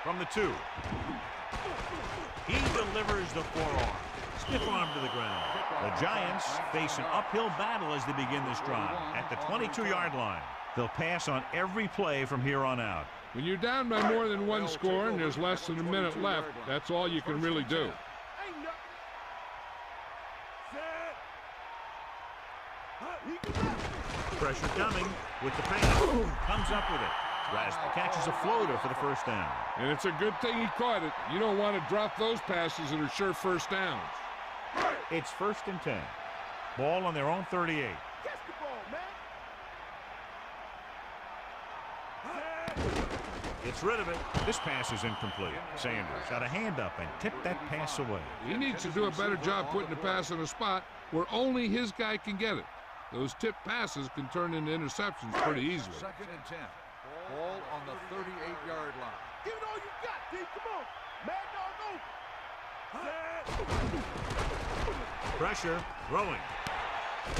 S1: From the 2. He delivers the forearm. Stiff arm to the ground. The Giants face an uphill battle as they begin this drive. At the 22-yard line, they'll pass on every play from here on out.
S2: When you're down by more than one score and there's less than a minute left, that's all you can really do.
S1: Pressure coming with the pass. Comes up with it. Rasp catches a floater for the first down.
S2: And it's a good thing he caught it. You don't want to drop those passes that are sure first downs.
S1: It's first and 10. Ball on their own 38.
S4: Catch the ball, man.
S1: Gets rid of it. This pass is incomplete. Sanders got a hand up and tipped that pass away.
S2: He needs to do a better job putting the pass in a spot where only his guy can get it. Those tipped passes can turn into interceptions pretty easily.
S3: Second and 10. Ball on the 38-yard line.
S4: Give it all you got, D. Come on. Mad dog over.
S1: Pressure, throwing.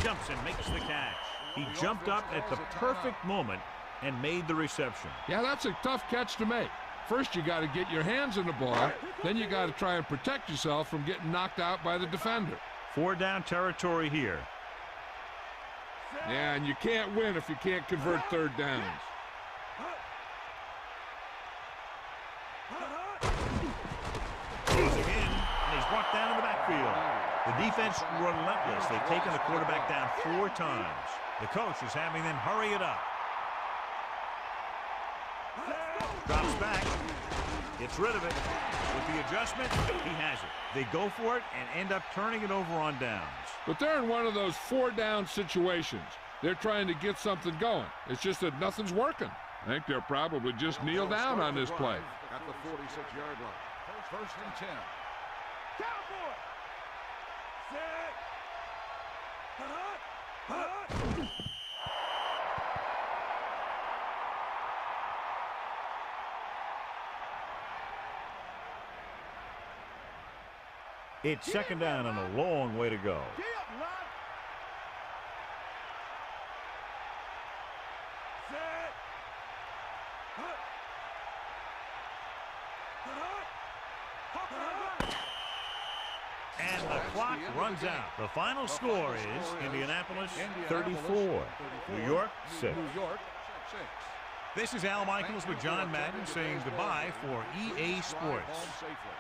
S1: Jumps and makes the catch. He jumped up at the perfect moment and made the reception.
S2: Yeah, that's a tough catch to make. First, you got to get your hands on the ball. Then you got to try and protect yourself from getting knocked out by the defender.
S1: 4 down territory here.
S2: Yeah, and you can't win if you can't convert third downs.
S1: Throws it in, and he's brought down in the backfield. The defense relentless. They've taken the quarterback down 4 times. The coach is having them hurry it up. Drops back. Gets rid of it. With the adjustment, he has it. They go for it and end up turning it over on downs.
S2: But they're in one of those 4-down situations. They're trying to get something going. It's just that nothing's working. I think they'll probably just kneel down on this play.
S3: At the 46-yard line. First and 10.
S4: Cowboy. Set.
S1: It's second down and a long way to go.
S4: Get up, line. Set.
S1: And the clock runs out. The final score is Indianapolis 34, New York 6.
S3: New York 6.
S1: This is Al Michaels with John Madden saying goodbye for EA Sports.
S3: Home safely.